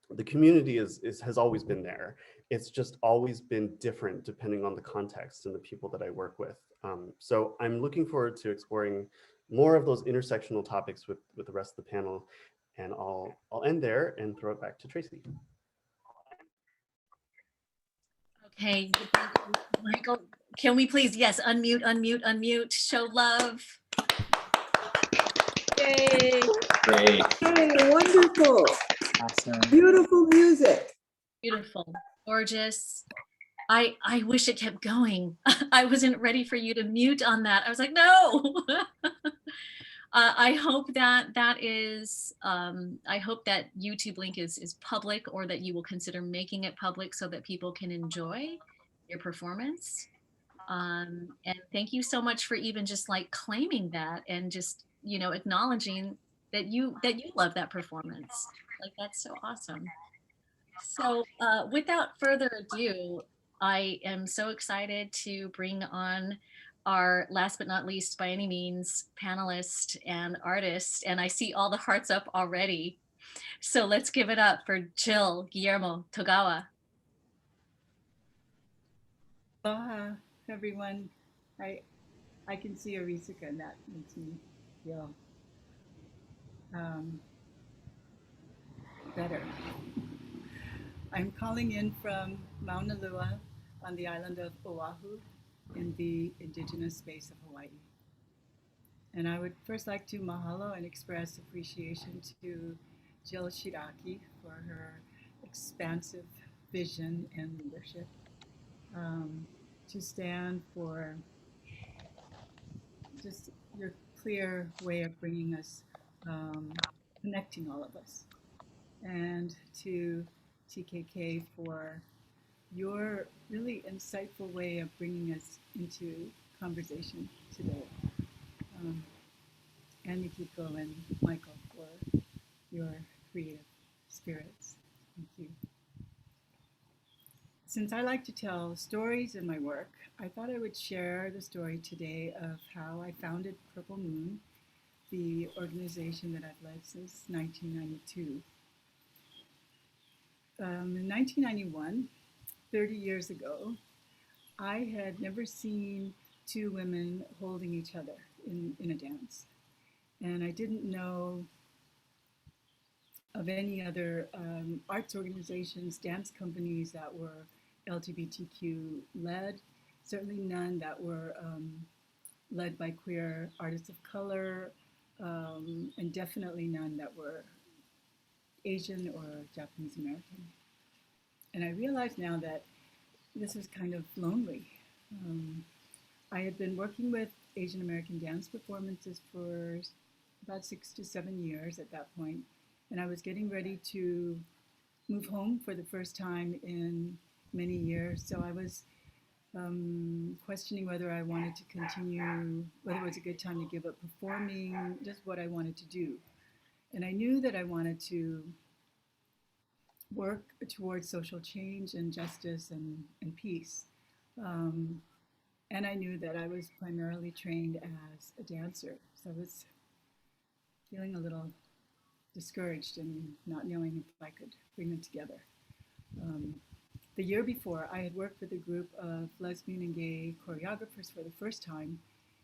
the community has always been there. It's just always been different depending on the context and the people that I work with. So I'm looking forward to exploring more of those intersectional topics with the rest of the panel. And I'll end there and throw it back to Traci. Okay, Michael, can we please, yes, unmute, show love. Yay. Great. Hey, wonderful. Awesome. Beautiful music. Beautiful, gorgeous. I wish it kept going. I wasn't ready for you to mute on that. I was like, no. I hope that I hope that YouTube link is public, or that you will consider making it public so that people can enjoy your performance. And thank you so much for even just claiming that, and just, acknowledging that you love that performance. That's so awesome. So without further ado, I am so excited to bring on our last but not least by any means panelist and artist. And I see all the hearts up already. So let's give it up for Jill Guillermo Togawa. Aloha, everyone. I can see Arisika, and that makes me feel better. I'm calling in from Mauna Loa on the island of Oahu in the indigenous space of Hawaii. And I would first like to mahalo and express appreciation to Jill Shiraki for her expansive vision and leadership, to stand for just your clear way of bringing us, connecting all of us, and to TKK for your really insightful way of bringing us into conversation today, and Nikiko and Michael for your creative spirits. Thank you. Since I like to tell stories in my work, I thought I would share the story today of how I founded Purple Moon, the organization that I've led since 1992. In 1991, 30 years ago, I had never seen two women holding each other in a dance. And I didn't know of any other arts organizations, dance companies that were LGBTQ led, certainly none that were led by queer artists of color, and definitely none that were Asian or Japanese American. And I realize now that this was kind of lonely. I had been working with Asian American dance performances for about 6 to 7 years at that point, and I was getting ready to move home for the first time in many years. So I was questioning whether I wanted to continue, whether it was a good time to give up performing, just what I wanted to do. And I knew that I wanted to work towards social change and justice and peace. And I knew that I was primarily trained as a dancer. So I was feeling a little discouraged and not knowing if I could bring them together. The year before, I had worked with a group of lesbian and gay choreographers for the first time,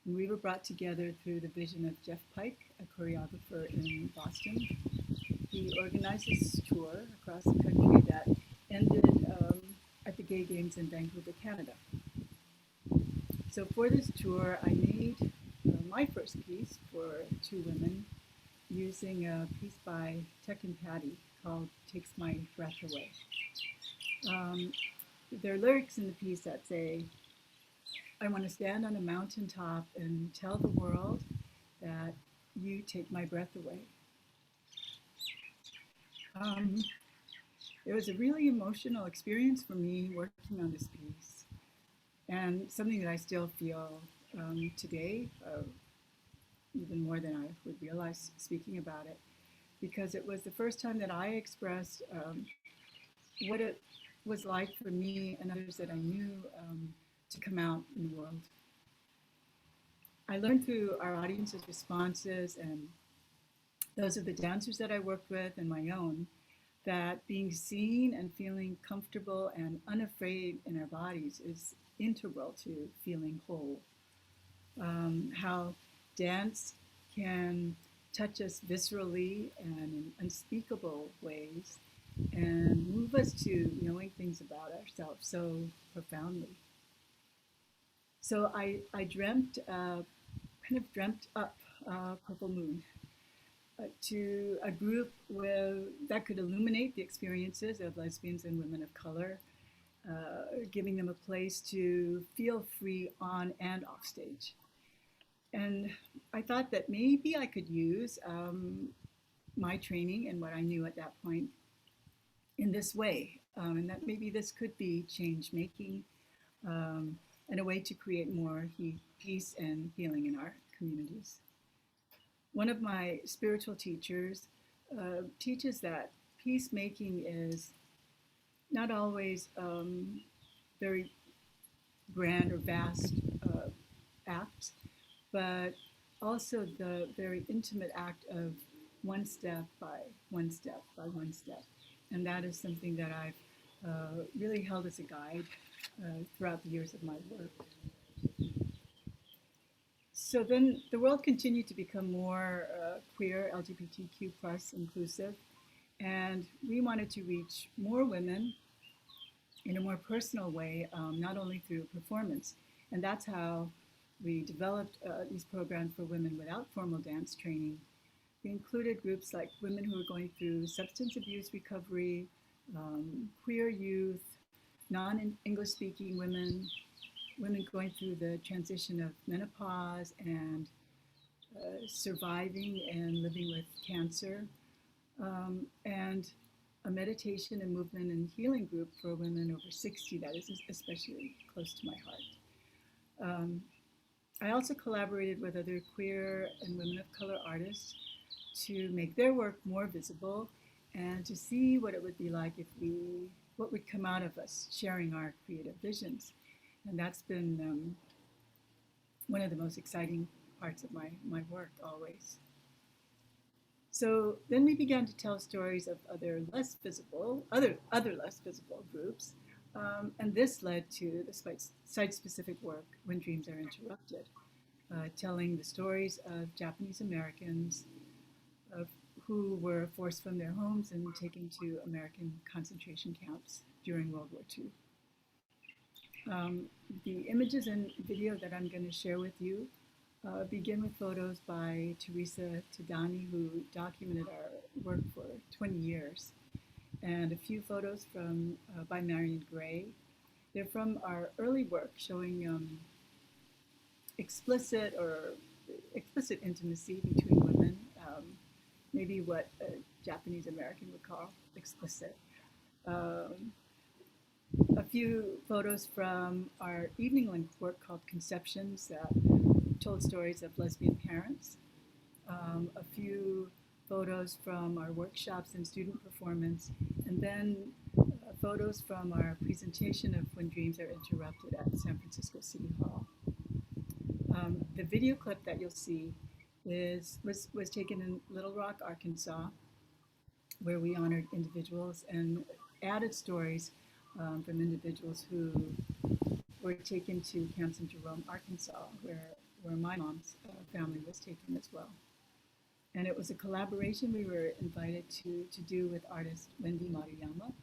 and we were brought together through the vision of Jeff Pike, a choreographer in Boston. He organized this tour across the country that ended at the Gay Games in Vancouver, Canada. So for this tour, I made my first piece for 2 women using a piece by Tech and Patty called Takes My Breath Away. There are lyrics in the piece that say, I want to stand on a mountaintop and tell the world that you take my breath away. It was a really emotional experience for me working on this piece, and something that I still feel today, even more than I would realize speaking about it, because it was the first time that I expressed what it was like for me and others that I knew to come out in the world. I learned through our audience's responses and those of the dancers that I worked with and my own, that being seen and feeling comfortable and unafraid in our bodies is integral to feeling whole. How dance can touch us viscerally and in unspeakable ways and move us to knowing things about ourselves so profoundly. So I dreamt up Purple Moon to a group that could illuminate the experiences of lesbians and women of color, giving them a place to feel free on and off stage. And I thought that maybe I could use my training and what I knew at that point in this way, and that maybe this could be change making and a way to create more peace and healing in our communities. One of my spiritual teachers teaches that peacemaking is not always very grand or vast act, but also the very intimate act of one step by one step by one step. And that is something that I've really held as a guide throughout the years of my work. So then the world continued to become more queer, LGBTQ plus inclusive, and we wanted to reach more women in a more personal way, not only through performance. And that's how we developed these programs for women without formal dance training. We included groups like women who are going through substance abuse recovery, queer youth, non-English speaking women, women going through the transition of menopause and surviving and living with cancer, and a meditation and movement and healing group for women over 60 that is especially close to my heart. I also collaborated with other queer and women of color artists to make their work more visible and to see what it would be like what would come out of us sharing our creative visions. And that's been one of the most exciting parts of my work always. So then we began to tell stories of other less visible groups. And this led to the site-specific work, When Dreams Are Interrupted, telling the stories of Japanese Americans who were forced from their homes and taken to American concentration camps during World War II. The images and video that I'm going to share with you begin with photos by Teresa Tadani, who documented our work for 20 years, and a few photos from by Marion Gray. They're from our early work showing explicit intimacy between women, maybe what a Japanese American would call explicit. A few photos from our evening length work called Conceptions that told stories of lesbian parents. A few photos from our workshops and student performance, and then photos from our presentation of When Dreams Are Interrupted at San Francisco City Hall. The video clip that you'll see was taken in Little Rock, Arkansas, where we honored individuals and added stories from individuals who were taken to camps in Jerome, Arkansas, where my mom's family was taken as well. And it was a collaboration we were invited to do with artist Wendy Maruyama.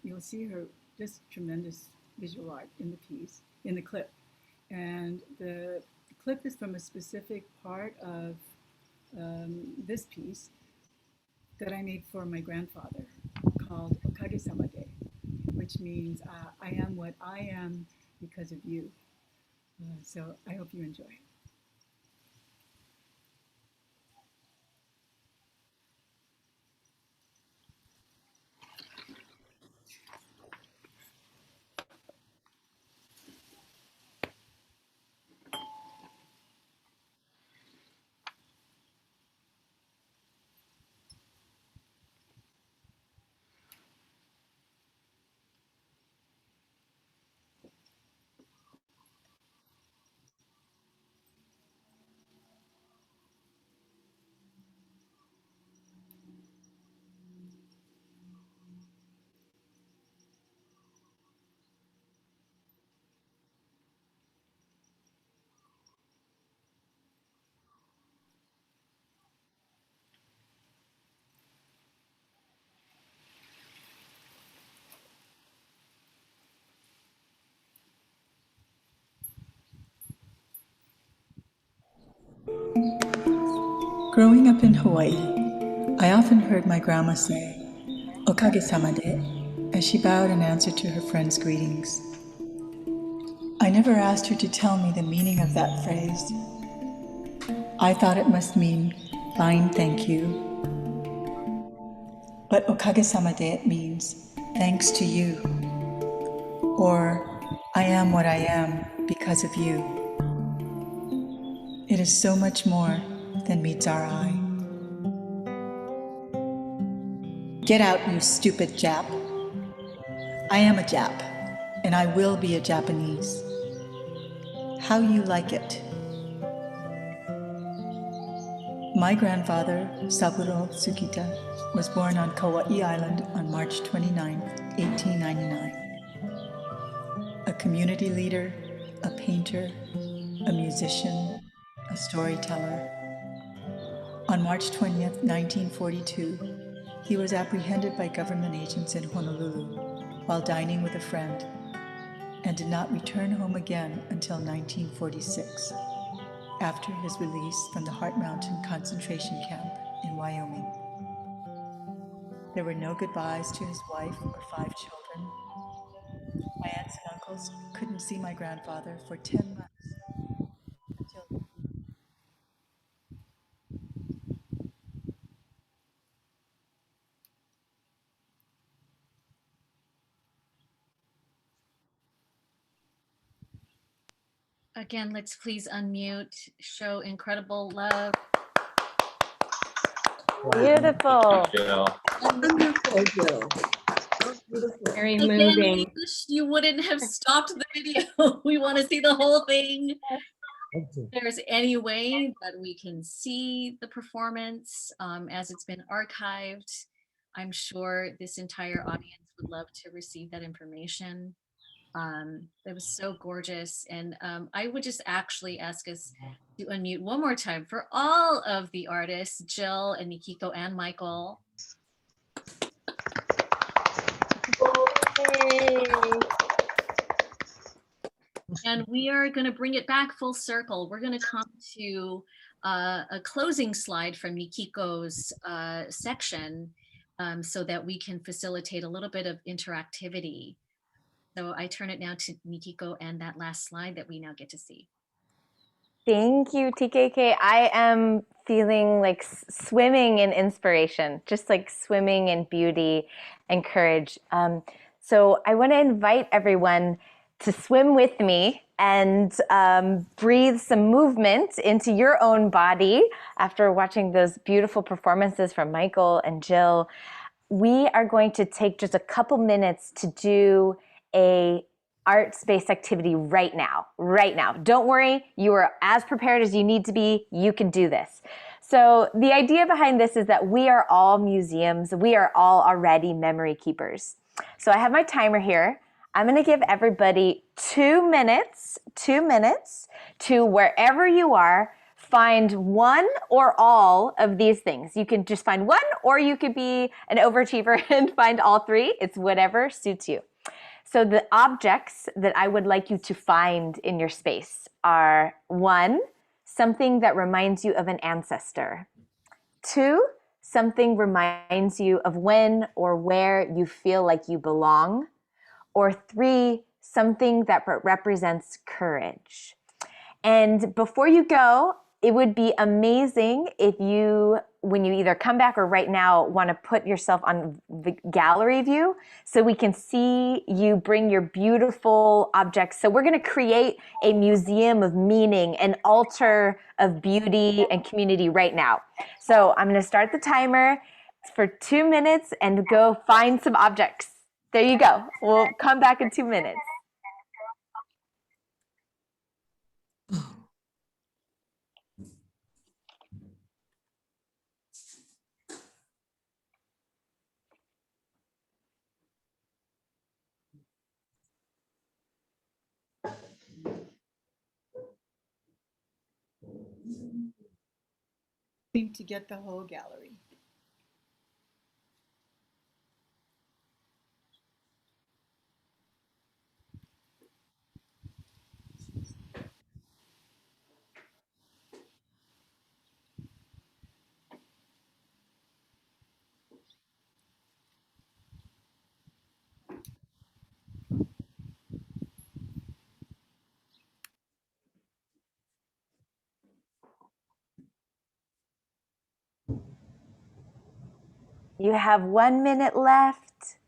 You'll see her just tremendous visual art in the clip. And the clip is from a specific part of this piece that I made for my grandfather called Okage-sama de, which means I am what I am because of you. So I hope you enjoy. Growing up in Hawaii, I often heard my grandma say, "Okage-sama de," as she bowed in answer to her friends' greetings. I never asked her to tell me the meaning of that phrase. I thought it must mean, "Fine, thank you." But "Okage-sama de" means, "Thanks to you," or "I am what I am because of you." It is so much more than meets our eye. Get out, you stupid Jap. I am a Jap, and I will be a Japanese. How you like it. My grandfather, Saburo Tsukita, was born on Kauai Island on March 29, 1899. A community leader, a painter, a musician, a storyteller. On March 20th, 1942, he was apprehended by government agents in Honolulu while dining with a friend, and did not return home again until 1946, after his release from the Heart Mountain concentration camp in Wyoming. There were no goodbyes to his wife or 5 children. My aunts and uncles couldn't see my grandfather for 10 months until Again, let's please unmute, show incredible love. Beautiful. Jill. Wonderful, Jill. Oh, beautiful. Very Again, moving. we wish you wouldn't have stopped the video. We want to see the whole thing. If there's any way that we can see the performance as it's been archived, I'm sure this entire audience would love to receive that information. It was so gorgeous. And I would just actually ask us to unmute one more time for all of the artists, Jill and Nikiko and Michael. And we are going to bring it back full circle. We're going to come to a closing slide from Nikiko's section so that we can facilitate a little bit of interactivity. So I turn it now to Nikiko and that last slide that we now get to see. Thank you, TKK. I am feeling like swimming in inspiration, just like swimming in beauty and courage. So I want to invite everyone to swim with me and breathe some movement into your own body after watching those beautiful performances from Michael and Jill. We are going to take just a couple minutes to do a arts-based activity right now. Don't worry, you are as prepared as you need to be. You can do this. So the idea behind this is that we are all museums. We are all already memory keepers. So I have my timer here. I'm going to give everybody 2 minutes to wherever you are, find one or all of these things. You can just find one, or you could be an overachiever and find all three. It's whatever suits you. So the objects that I would like you to find in your space are: 1, something that reminds you of an ancestor; 2, something reminds you of when or where you feel like you belong; or 3, something that represents courage. And before you go, it would be amazing if you, when you either come back or right now, want to put yourself on the gallery view so we can see you bring your beautiful objects. So we're going to create a museum of meaning, an altar of beauty and community right now. So I'm going to start the timer for 2 minutes and go find some objects. There you go. We'll come back in 2 minutes. Seem to get the whole gallery. You have 1 minute left.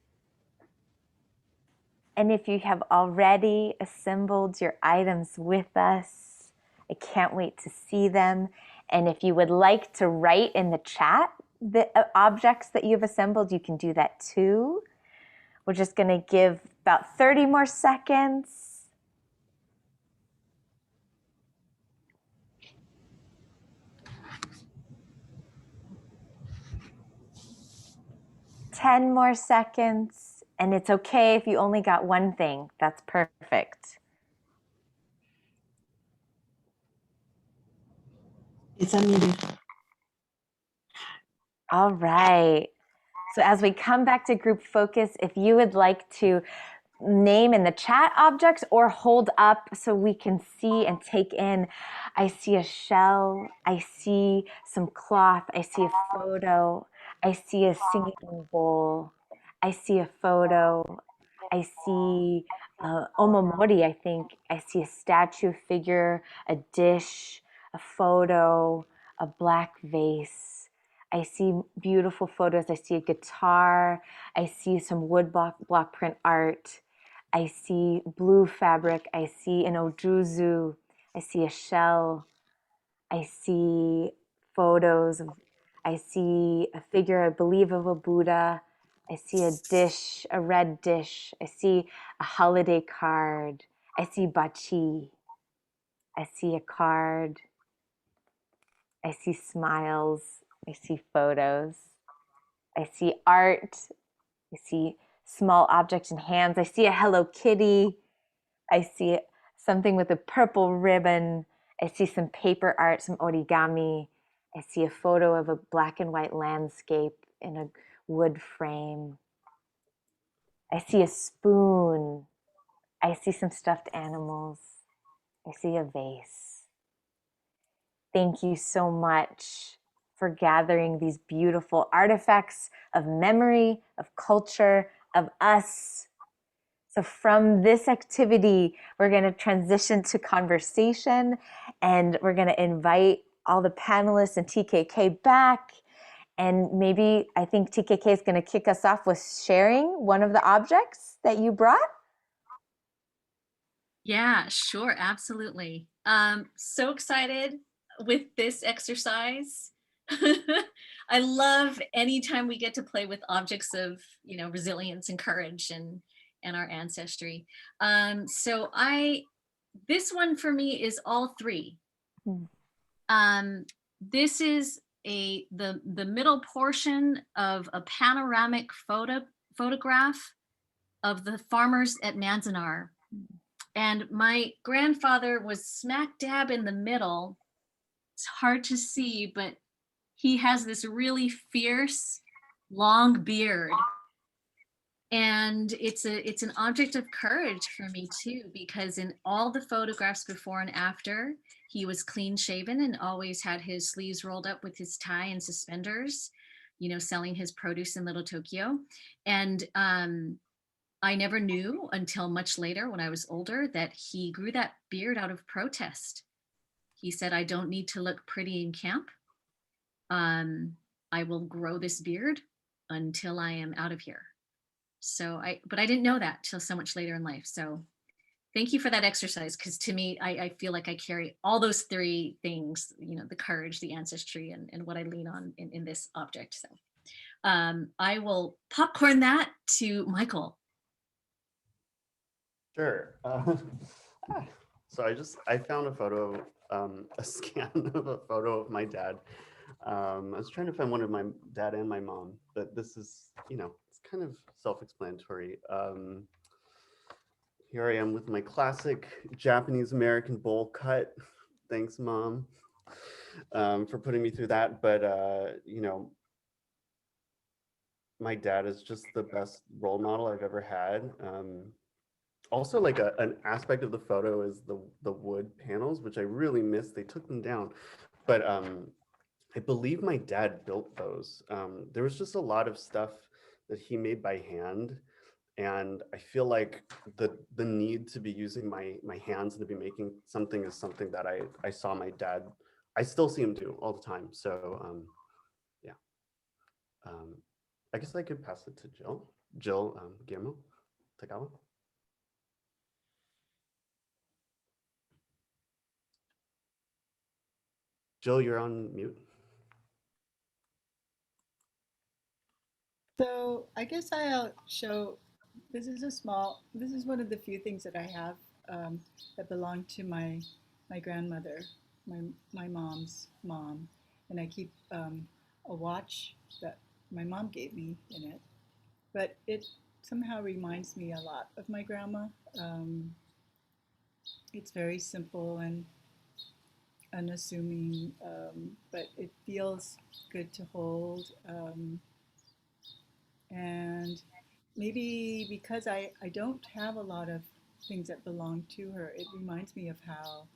And if you have already assembled your items with us, I can't wait to see them. And if you would like to write in the chat the objects that you've assembled, you can do that too. We're just going to give about 30 more seconds. Ten more seconds, and it's okay if you only got one thing. That's perfect. It's unmuted. All right. So as we come back to group focus, if you would like to name in the chat objects or hold up so we can see and take in. I see a shell. I see some cloth. I see a photo. I see a singing bowl. I see a photo. I see omamori, I think. I see a statue, figure, a dish, a photo, a black vase. I see beautiful photos. I see a guitar. I see some wood block print art. I see blue fabric. I see an ojuzu. I see a shell. I see photos. I see a figure, I believe, of a Buddha. I see a dish, a red dish. I see a holiday card. I see bachi. I see a card. I see smiles. I see photos. I see art. I see small objects in hands. I see a Hello Kitty. I see something with a purple ribbon. I see some paper art, some origami. I see a photo of a black and white landscape in a wood frame. I see a spoon. I see some stuffed animals. I see a vase. Thank you so much for gathering these beautiful artifacts of memory, of culture, of us. So from this activity, we're going to transition to conversation, and we're going to invite all the panelists and TKK back. And maybe I think TKK is going to kick us off with sharing one of the objects that you brought. Yeah, sure, absolutely. So excited with this exercise. I love anytime we get to play with objects of, resilience and courage and our ancestry. So this one for me is all three. This is the middle portion of a panoramic photograph of the farmers at Manzanar. And my grandfather was smack dab in the middle. It's hard to see, but he has this really fierce, long beard. And it's an object of courage for me too, because in all the photographs before and after, he was clean shaven and always had his sleeves rolled up with his tie and suspenders, selling his produce in Little Tokyo. And I never knew until much later when I was older that he grew that beard out of protest. He said, I don't need to look pretty in camp. I will grow this beard until I am out of here. But I didn't know that till so much later in life. So thank you for that exercise, because to me, I feel like I carry all those three things, the courage, the ancestry, and what I lean on in this object. So I will popcorn that to Michael. Sure. So I found a photo, a scan of a photo of my dad. I was trying to find one of my dad and my mom, but this is, it's kind of self-explanatory. Here I am with my classic Japanese American bowl cut. Thanks, Mom, for putting me through that. But, my dad is just the best role model I've ever had. Also, like an aspect of the photo is the wood panels, which I really miss. They took them down, but I believe my dad built those. There was just a lot of stuff that he made by hand, and I feel like the need to be using my hands and to be making something is something that I saw my dad. I still see him do all the time. So yeah, I guess I could pass it to Jill. Guillermo Togawa. Jill, you're on mute. So I guess I'll show, this is one of the few things that I have that belong to my grandmother, my mom's mom. And I keep a watch that my mom gave me in it. But it somehow reminds me a lot of my grandma. It's very simple and unassuming, but it feels good to hold. And maybe because I don't have a lot of things that belong to her, it reminds me of how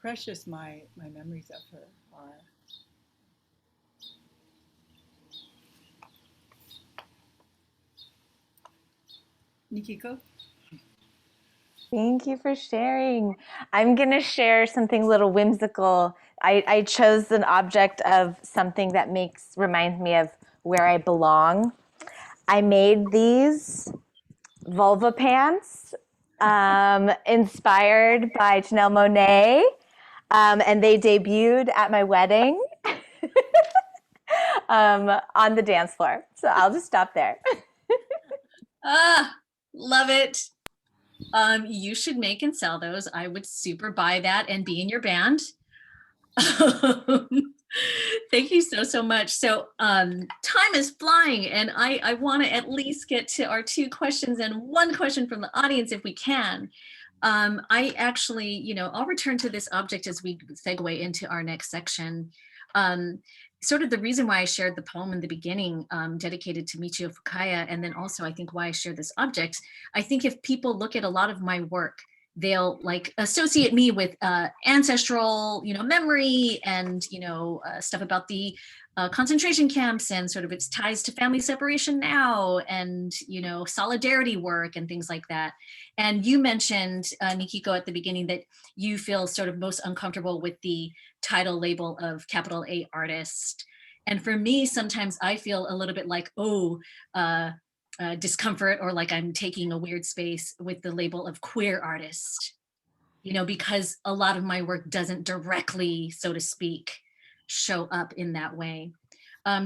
precious my memories of her are. Nikiko? Thank you for sharing. I'm going to share something a little whimsical. I chose an object of something that reminds me of where I belong. I made these vulva pants inspired by Janelle Monáe, and they debuted at my wedding on the dance floor. So I'll just stop there. Love it. You should make and sell those. I would super buy that and be in your band. Thank you so much. So time is flying, and I want to at least get to our 2 questions and 1 question from the audience if we can. I actually, I'll return to this object as we segue into our next section. Sort of the reason why I shared the poem in the beginning, dedicated to Michio Fukaya, and then also I think why I shared this object. I think if people look at a lot of my work, they'll like associate me with ancestral, memory and, stuff about the concentration camps and sort of its ties to family separation now and, solidarity work and things like that. And you mentioned, Nikiko, at the beginning that you feel sort of most uncomfortable with the title label of capital A artist. And for me, sometimes I feel a little bit like, discomfort or like I'm taking a weird space with the label of queer artist, because a lot of my work doesn't directly, so to speak, show up in that way.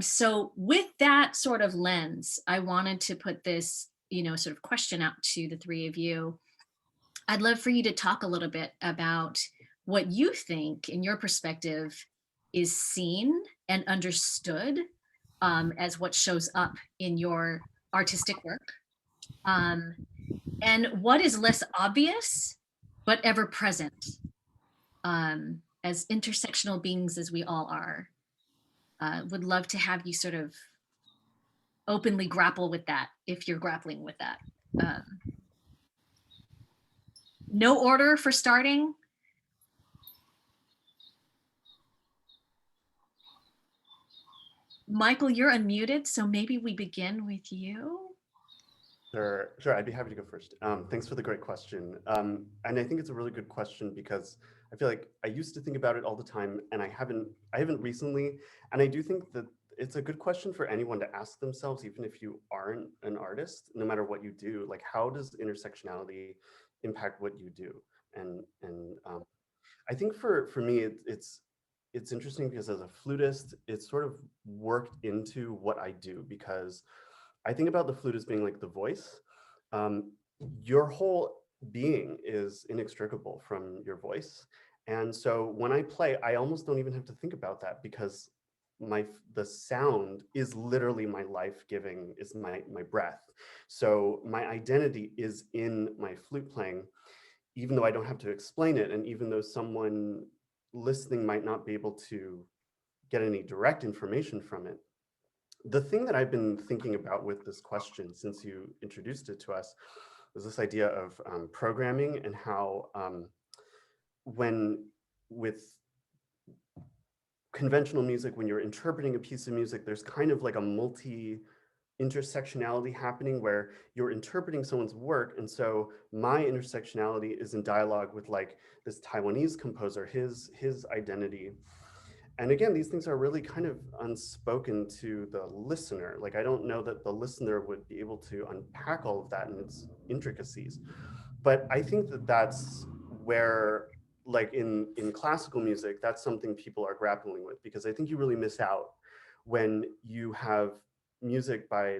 So with that sort of lens, I wanted to put this, sort of question out to the 3 of you. I'd love for you to talk a little bit about what you think, in your perspective, is seen and understood as what shows up in your artistic work, and what is less obvious but ever present, as intersectional beings as we all are. Would love to have you sort of openly grapple with that if you're grappling with that. No order for starting. Michael, you're unmuted, so maybe we begin with you. Sure, I'd be happy to go first. Thanks for the great question. And I think it's a really good question because I feel like I used to think about it all the time and I haven't recently. And I do think that it's a good question for anyone to ask themselves, even if you aren't an artist, no matter what you do, like how does intersectionality impact what you do? And I think for me, it's interesting because as a flutist, it's sort of worked into what I do because I think about the flute as being like the voice. Your whole being is inextricable from your voice. And so when I play, I almost don't even have to think about that because the sound is literally my life-giving, is my breath. So my identity is in my flute playing, even though I don't have to explain it. And even though someone listening might not be able to get any direct information from it. The thing that I've been thinking about with this question since you introduced it to us was this idea of programming and how when with conventional music, when you're interpreting a piece of music, there's kind of like a intersectionality happening where you're interpreting someone's work. And so my intersectionality is in dialogue with like this Taiwanese composer, his identity. And again, these things are really kind of unspoken to the listener. Like, I don't know that the listener would be able to unpack all of that and its intricacies. But I think that that's where, like in classical music, that's something people are grappling with, because I think you really miss out when you have music by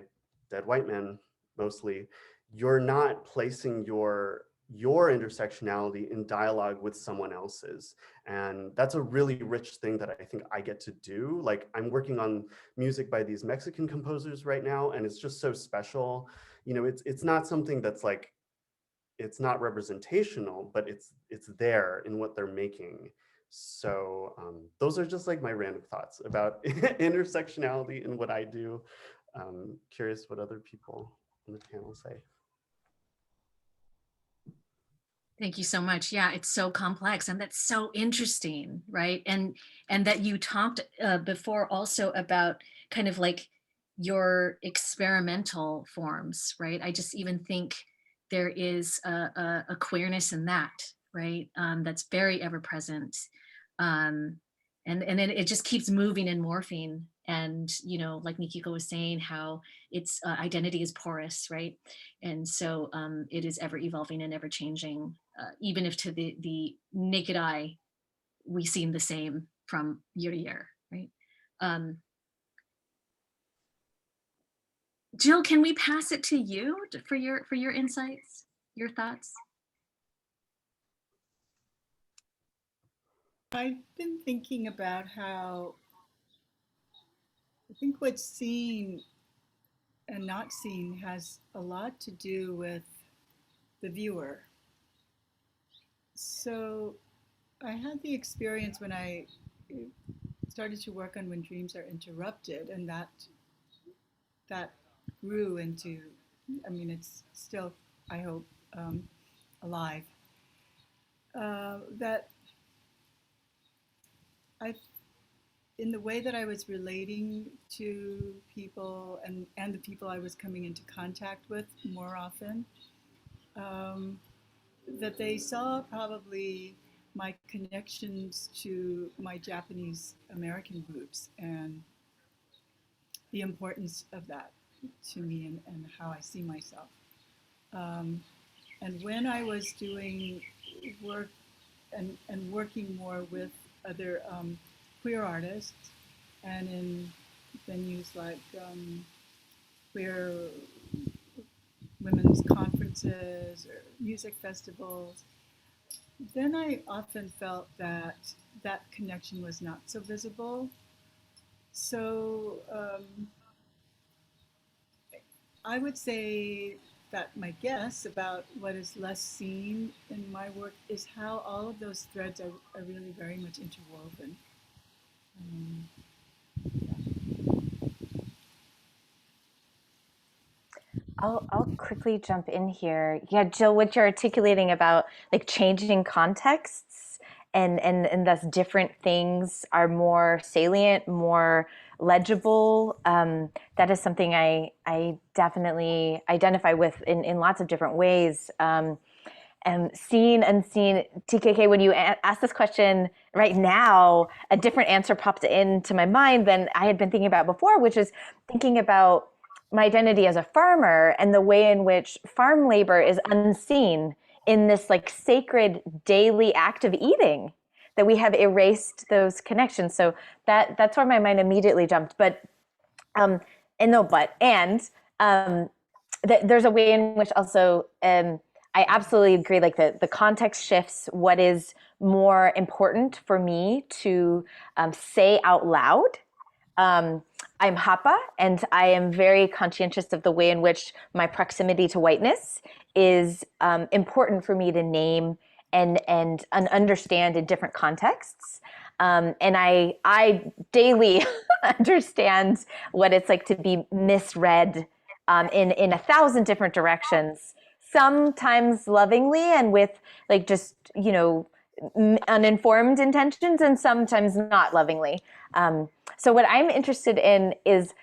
dead white men, mostly. You're not placing your intersectionality in dialogue with someone else's. And that's a really rich thing that I think I get to do. Like, I'm working on music by these Mexican composers right now, and it's just so special. It's not something that's like, it's not representational, but it's there in what they're making. So those are just like my random thoughts about intersectionality and what I do. Curious what other people on the panel say. Thank you so much. Yeah, it's so complex and that's so interesting, right? And that you talked before also about kind of like your experimental forms, right? I just even think there is a queerness in that, right? That's very ever present. And then it just keeps moving and morphing. And, like Nikiko was saying, how its identity is porous, right? And so it is ever evolving and ever changing, even if to the naked eye, we seem the same from year to year, right? Jill, can we pass it to you for your insights, your thoughts? I've been thinking about how think what's seen and not seen has a lot to do with the viewer. So I had the experience when I started to work on When Dreams Are Interrupted, and that grew into, I mean, it's still, I hope, alive. That in the way that I was relating to people and the people I was coming into contact with more often, that they saw probably my connections to my Japanese American roots and the importance of that to me and how I see myself. And when I was doing work and working more with other queer artists and in venues like queer women's conferences or music festivals, then I often felt that that connection was not so visible. So I would say that my guess about what is less seen in my work is how all of those threads are really very much interwoven. I'll quickly jump in here. Yeah, Jill, what you're articulating about like changing contexts and thus different things are more salient, more legible. That is something I definitely identify with in lots of different ways. Seen, unseen, TKK, when you ask this question right now, a different answer popped into my mind than I had been thinking about before, which is thinking about my identity as a farmer and the way in which farm labor is unseen in this like sacred daily act of eating, that we have erased those connections. So that's where my mind immediately jumped. But there's a way in which also I absolutely agree, like the context shifts what is more important for me to say out loud. I'm Hapa, and I am very conscientious of the way in which my proximity to whiteness is important for me to name and understand in different contexts. And I daily understand what it's like to be misread in 1,000 different directions, sometimes lovingly and with like just, you know, uninformed intentions, and sometimes not lovingly. So what I'm interested in is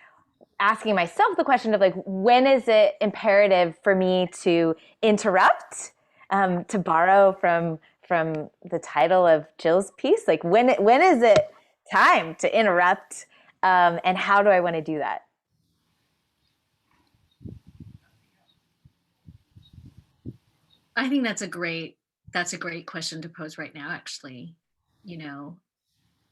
asking myself the question of like, when is it imperative for me to interrupt, to borrow from the title of Jill's piece? Like when is it time to interrupt, and how do I want to do that? I think that's a great question to pose right now, actually. You know,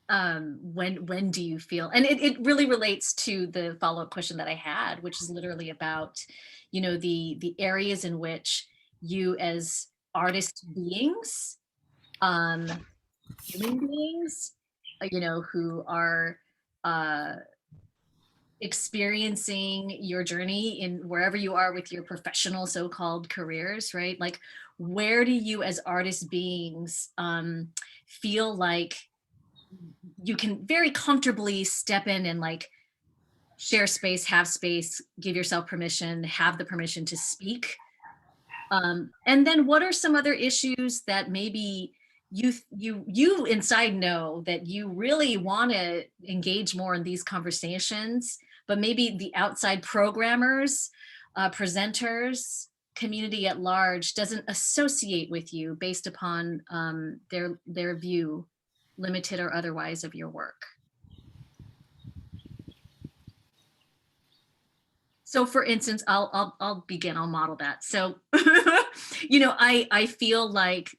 when do you feel, and it really relates to the follow-up question that I had, which is literally about, you know, the areas in which you as artist beings, human beings, you know, who are experiencing your journey in wherever you are with your professional so-called careers, right? Like, where do you as artist beings feel like you can very comfortably step in and like share space, have space, give yourself permission, have the permission to speak? And then what are some other issues that maybe you inside know that you really want to engage more in these conversations, but maybe the outside programmers, presenters, community at large doesn't associate with you based upon their view, limited or otherwise, of your work? So for instance, I'll begin, I'll model that. So, you know, I feel like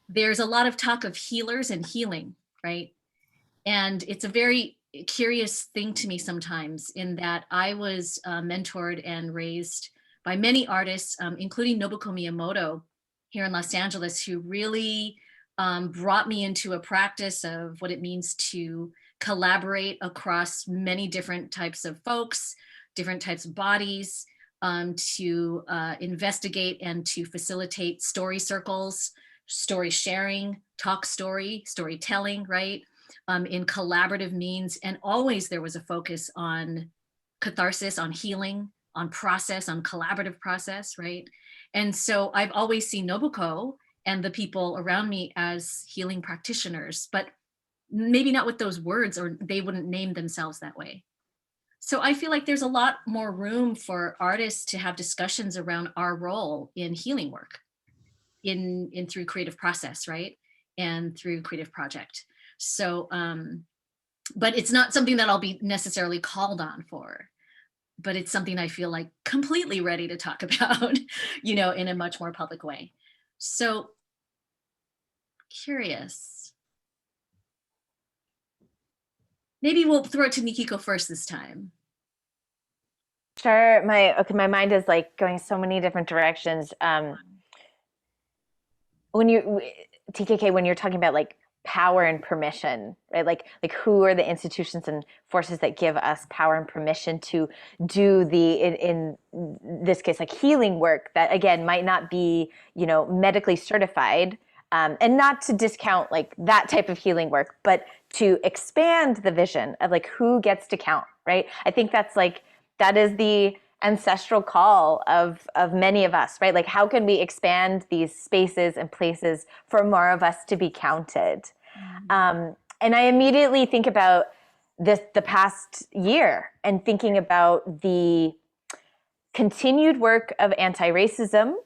there's a lot of talk of healers and healing, right? And it's a very curious thing to me sometimes, in that I was mentored and raised by many artists, including Nobuko Miyamoto here in Los Angeles, who really brought me into a practice of what it means to collaborate across many different types of folks, different types of bodies, to investigate and to facilitate story circles, story sharing, talk story, storytelling, right? In collaborative means. And always there was a focus on catharsis, on healing, on process, on collaborative process, right? And so I've always seen Nobuko and the people around me as healing practitioners, but maybe not with those words, or they wouldn't name themselves that way. So I feel like there's a lot more room for artists to have discussions around our role in healing work, in through creative process, right? And through creative project. So, but it's not something that I'll be necessarily called on for, but it's something I feel like completely ready to talk about, you know, in a much more public way. So curious. Maybe we'll throw it to Nikiko first this time. Sure. My mind is like going so many different directions. When you TKK, when you're talking about like power and permission, right? Like who are the institutions and forces that give us power and permission to do the in this case like healing work that again might not be, you know, medically certified, and not to discount like that type of healing work, but to expand the vision of like who gets to count, right? I think that is the ancestral call of many of us, right? Like how can we expand these spaces and places for more of us to be counted? And I immediately think about the past year and thinking about the continued work of anti-racism,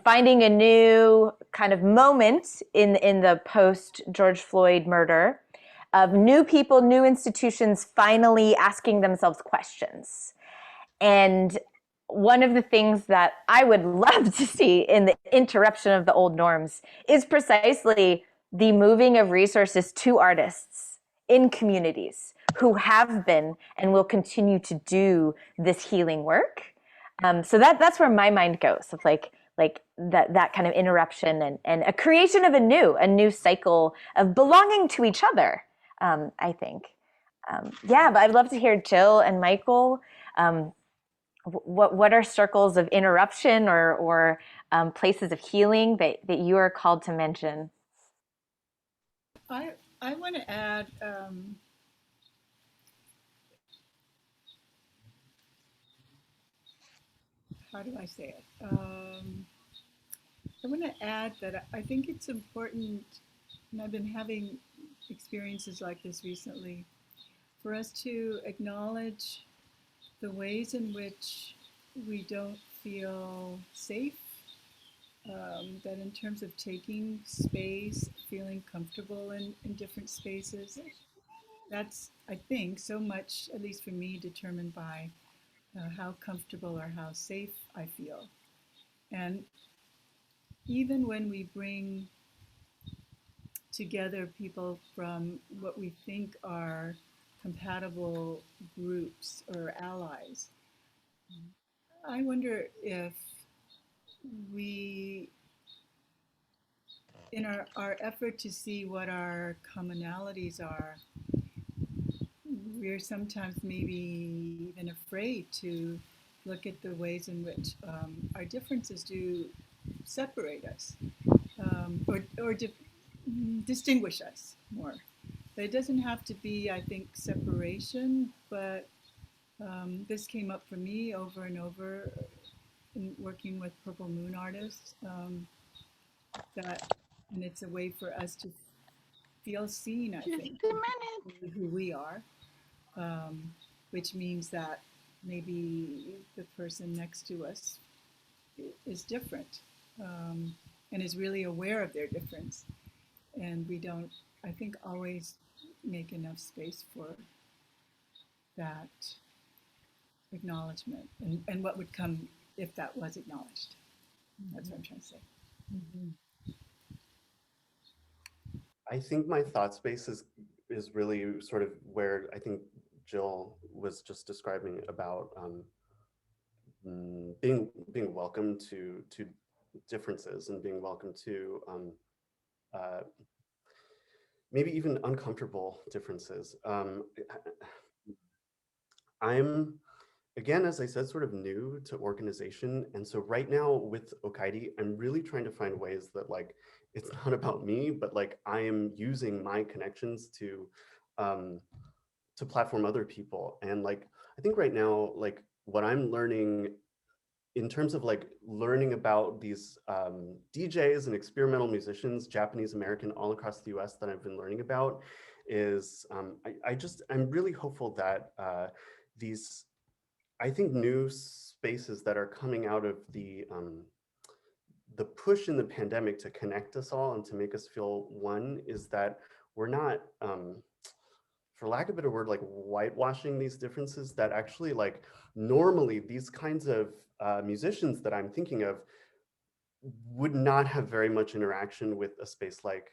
finding a new kind of moment in the post George Floyd murder of new people, new institutions finally asking themselves questions. And one of the things that I would love to see in the interruption of the old norms is precisely the moving of resources to artists in communities who have been and will continue to do this healing work. So that's where my mind goes, of like that kind of interruption and a creation of a new cycle of belonging to each other. I think, but I'd love to hear Jill and Michael. What are circles of interruption or places of healing that you are called to mention? I want to add how do I say it? I want to add that I think it's important, and I've been having experiences like this recently, for us to acknowledge the ways in which we don't feel safe, that in terms of taking space, feeling comfortable in different spaces, that's, I think, so much, at least for me, determined by how comfortable or how safe I feel. And even when we bring together people from what we think are compatible groups or allies, I wonder if we, in our effort to see what our commonalities are, we're sometimes maybe even afraid to look at the ways in which our differences do separate us, or distinguish us more. But it doesn't have to be, I think, separation, but this came up for me over and over in working with Purple Moon artists, and it's a way for us to feel seen, I think, who we are, which means that maybe the person next to us is different, and is really aware of their difference. And we don't, I think, always make enough space for that acknowledgement and what would come if that was acknowledged. That's what I'm trying to say. I think my thought space is really sort of where I think Jill was just describing about being welcome to differences and being welcome to maybe even uncomfortable differences. I'm, again, as I said, sort of new to organization. And so right now with Okaeri, I'm really trying to find ways that like, it's not about me, but like I am using my connections to platform other people. And like, I think right now, like what I'm learning in terms of like learning about these DJs and experimental musicians, Japanese American all across the US that I've been learning about is I'm really hopeful that these, I think, new spaces that are coming out of the push in the pandemic to connect us all and to make us feel one is that we're not, for lack of a better word, like whitewashing these differences, that actually like normally these kinds of musicians that I'm thinking of would not have very much interaction with a space like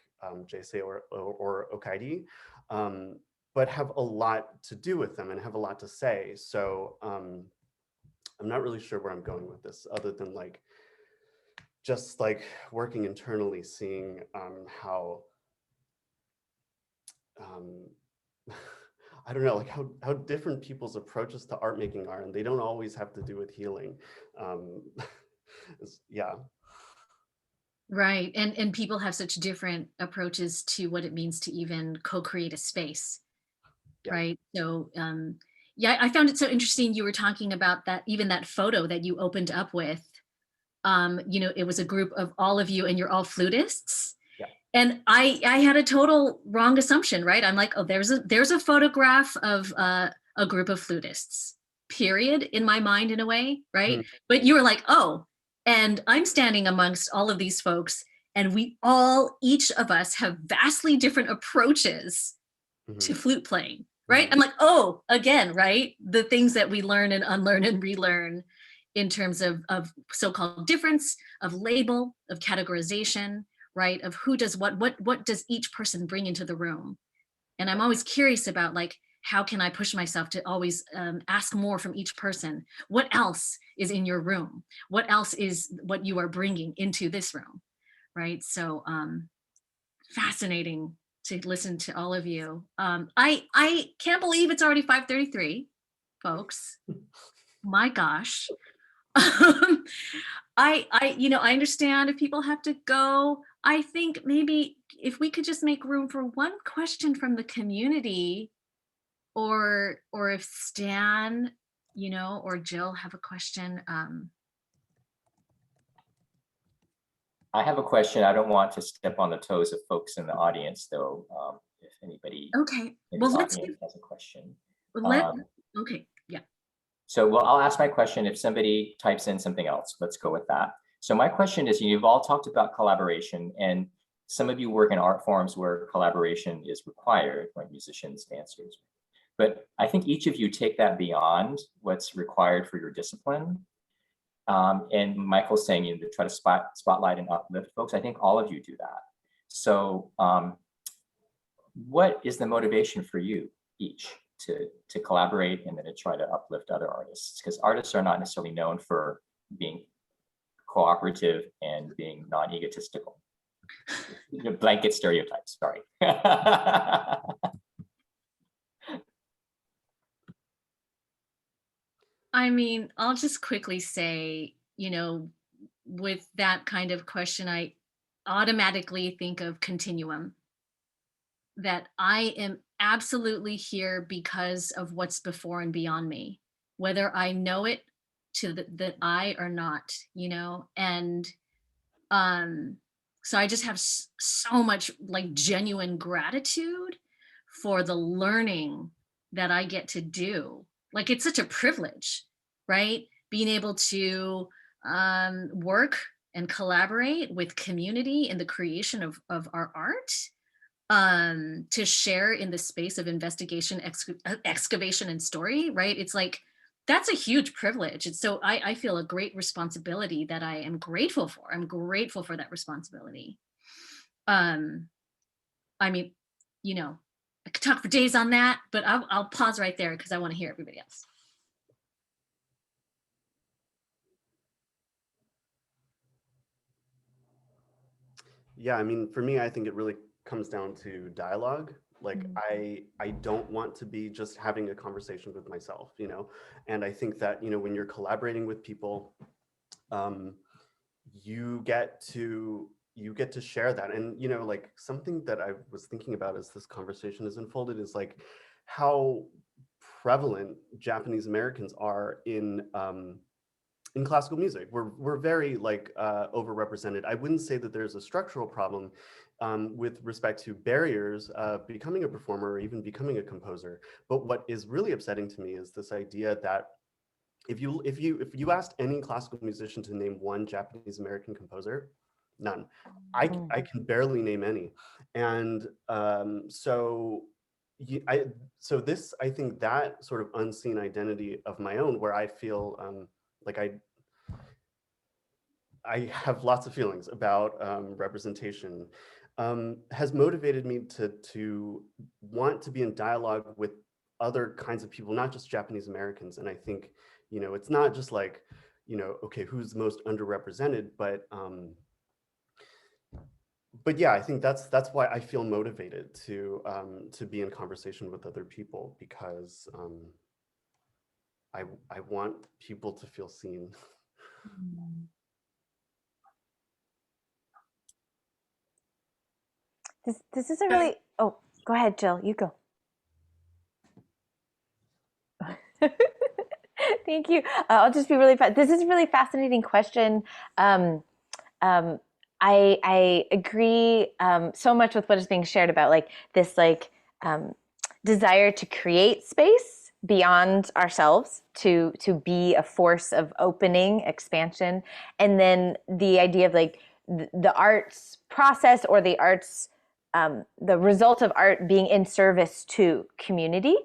J-Sei or Okaeri, but have a lot to do with them and have a lot to say. So I'm not really sure where I'm going with this other than like, just like working internally, seeing how, I don't know, like how different people's approaches to art making are, and they don't always have to do with healing. Yeah. Right. And people have such different approaches to what it means to even co-create a space. Yeah. Right. So yeah, I found it so interesting. You were talking about that, even that photo that you opened up with, you know, it was a group of all of you and you're all flutists. Yeah. And I had a total wrong assumption, right? I'm like, oh, there's a photograph of a group of flutists, period, in my mind in a way, right? But you were like, oh, and I'm standing amongst all of these folks, and we all, each of us have vastly different approaches to flute playing, right? I'm like, oh, again, right? The things that we learn and unlearn and relearn in terms of so-called difference, of label, of categorization, right? Of who does what does each person bring into the room? And I'm always curious about like, how can I push myself to always ask more from each person? What else is in your room? What else is what you are bringing into this room, right? So fascinating to listen to all of you. I can't believe it's already 5:33, folks. My gosh. I understand if people have to go. I think maybe if we could just make room for one question from the community, or if Stan, or Jill have a question. I have a question. I don't want to step on the toes of folks in the audience, though. If anybody Okay, in well, the let's audience has a question. okay, yeah. So, well, I'll ask my question. If somebody types in something else, let's go with that. So my question is, you've all talked about collaboration, and some of you work in art forms where collaboration is required, like musicians, dancers. But I think each of you take that beyond what's required for your discipline. And Michael's saying you try to spotlight and uplift folks. I think all of you do that. So what is the motivation for you each to collaborate and then to try to uplift other artists? Because artists are not necessarily known for being cooperative and being non-egotistical. Blanket stereotypes, sorry. I mean, I'll just quickly say, with that kind of question, I automatically think of continuum. That I am absolutely here because of what's before and beyond me, whether I know it to the eye or not, and so I just have so much like genuine gratitude for the learning that I get to do. Like, it's such a privilege, right? Being able to work and collaborate with community in the creation of our art, to share in the space of investigation, excavation, and story, right? It's like, that's a huge privilege. And so I feel a great responsibility that I am grateful for. I'm grateful for that responsibility. I mean, I could talk for days on that, but I'll pause right there because I want to hear everybody else. Yeah, I mean, for me, I think it really comes down to dialogue. Like I don't want to be just having a conversation with myself, you know? And I think that, you know, when you're collaborating with people, you get to share that. And, you know, like something that I was thinking about as this conversation is unfolded is like how prevalent Japanese Americans are in classical music. We're very like overrepresented. I wouldn't say that there's a structural problem with respect to barriers becoming a performer or even becoming a composer. But what is really upsetting to me is this idea that if you asked any classical musician to name one Japanese American composer, none. I can barely name any. And so this, I think that sort of unseen identity of my own, where I feel like I have lots of feelings about representation, has motivated me to want to be in dialogue with other kinds of people, not just Japanese Americans. And I think, you know, it's not just like, you know, okay, who's the most underrepresented, but yeah, I think that's why I feel motivated to be in conversation with other people, because I want people to feel seen. This is a really, oh, go ahead, Jill, you go. Thank you. I'll just be really fast. This is a really fascinating question. I agree so much with what is being shared about like this like desire to create space beyond ourselves, to be a force of opening, expansion, and then the idea of like the arts process or the arts, the result of art being in service to community.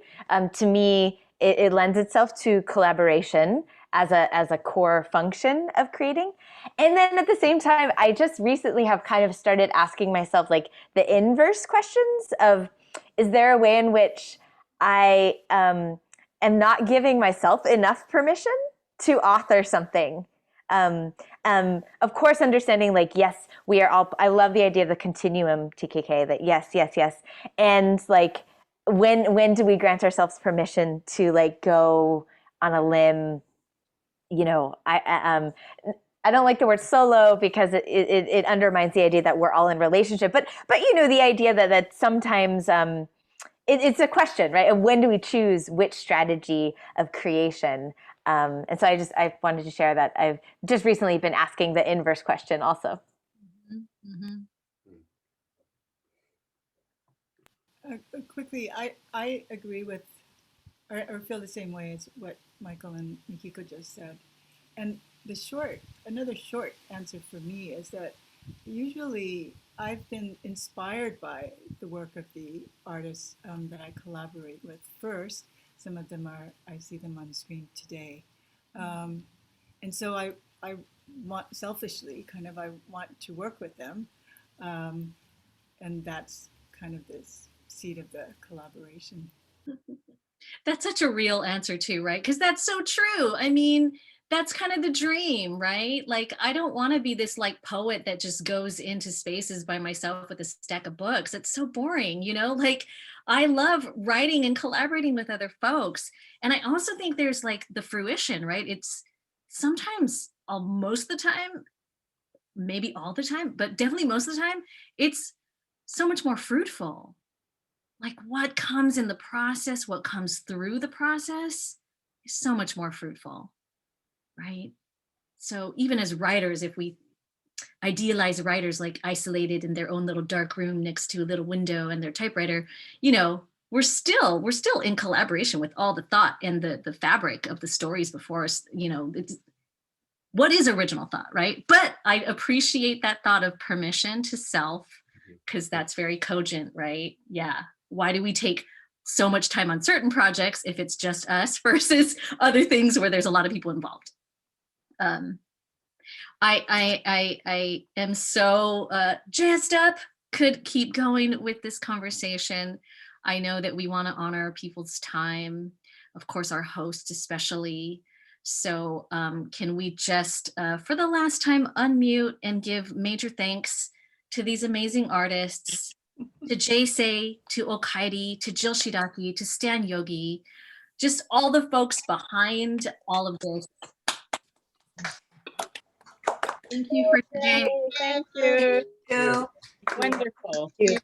To me, it lends itself to collaboration as a core function of creating. And then at the same time, I just recently have kind of started asking myself like the inverse questions of, is there a way in which I am not giving myself enough permission to author something? Of course, understanding like, yes, we are all, I love the idea of the continuum, TKK, that yes, yes, yes. And like, when do we grant ourselves permission to like go on a limb? You know, I don't like the word solo because it undermines the idea that we're all in relationship. But you know, the idea that sometimes it's a question, right? And when do we choose which strategy of creation? And so I wanted to share that I've just recently been asking the inverse question also. Quickly, I agree with, or feel the same way as what Michael and Nikiko just said. And another short answer for me is that usually I've been inspired by the work of the artists that I collaborate with first. Some of them I see them on the screen today. And so I want, selfishly, I want to work with them. And that's kind of this seed of the collaboration. That's such a real answer too, right? Because that's so true. I mean, that's kind of the dream, right? Like, I don't want to be this like poet that just goes into spaces by myself with a stack of books. It's so boring, you know? Like, I love writing and collaborating with other folks. And I also think there's like the fruition, right? It's sometimes, most of the time, maybe all the time, but definitely most of the time, it's so much more fruitful. Like what comes in the process, what comes through the process is so much more fruitful, right? So even as writers, if we idealize writers like isolated in their own little dark room next to a little window and their typewriter, you know, we're still in collaboration with all the thought and the fabric of the stories before us. You know, it's, what is original thought, right? But I appreciate that thought of permission to self, because that's very cogent, right? Yeah. Why do we take so much time on certain projects if it's just us versus other things where there's a lot of people involved? I am so jazzed up, could keep going with this conversation. I know that we want to honor people's time, of course, our hosts especially. So can we just, for the last time, unmute and give major thanks to these amazing artists to J-Sei, to Okaeri, to Jill Shidaki, to Stan Yogi, just all the folks behind all of this. Thank you for today. Thank you. Yeah. Wonderful. Thank you.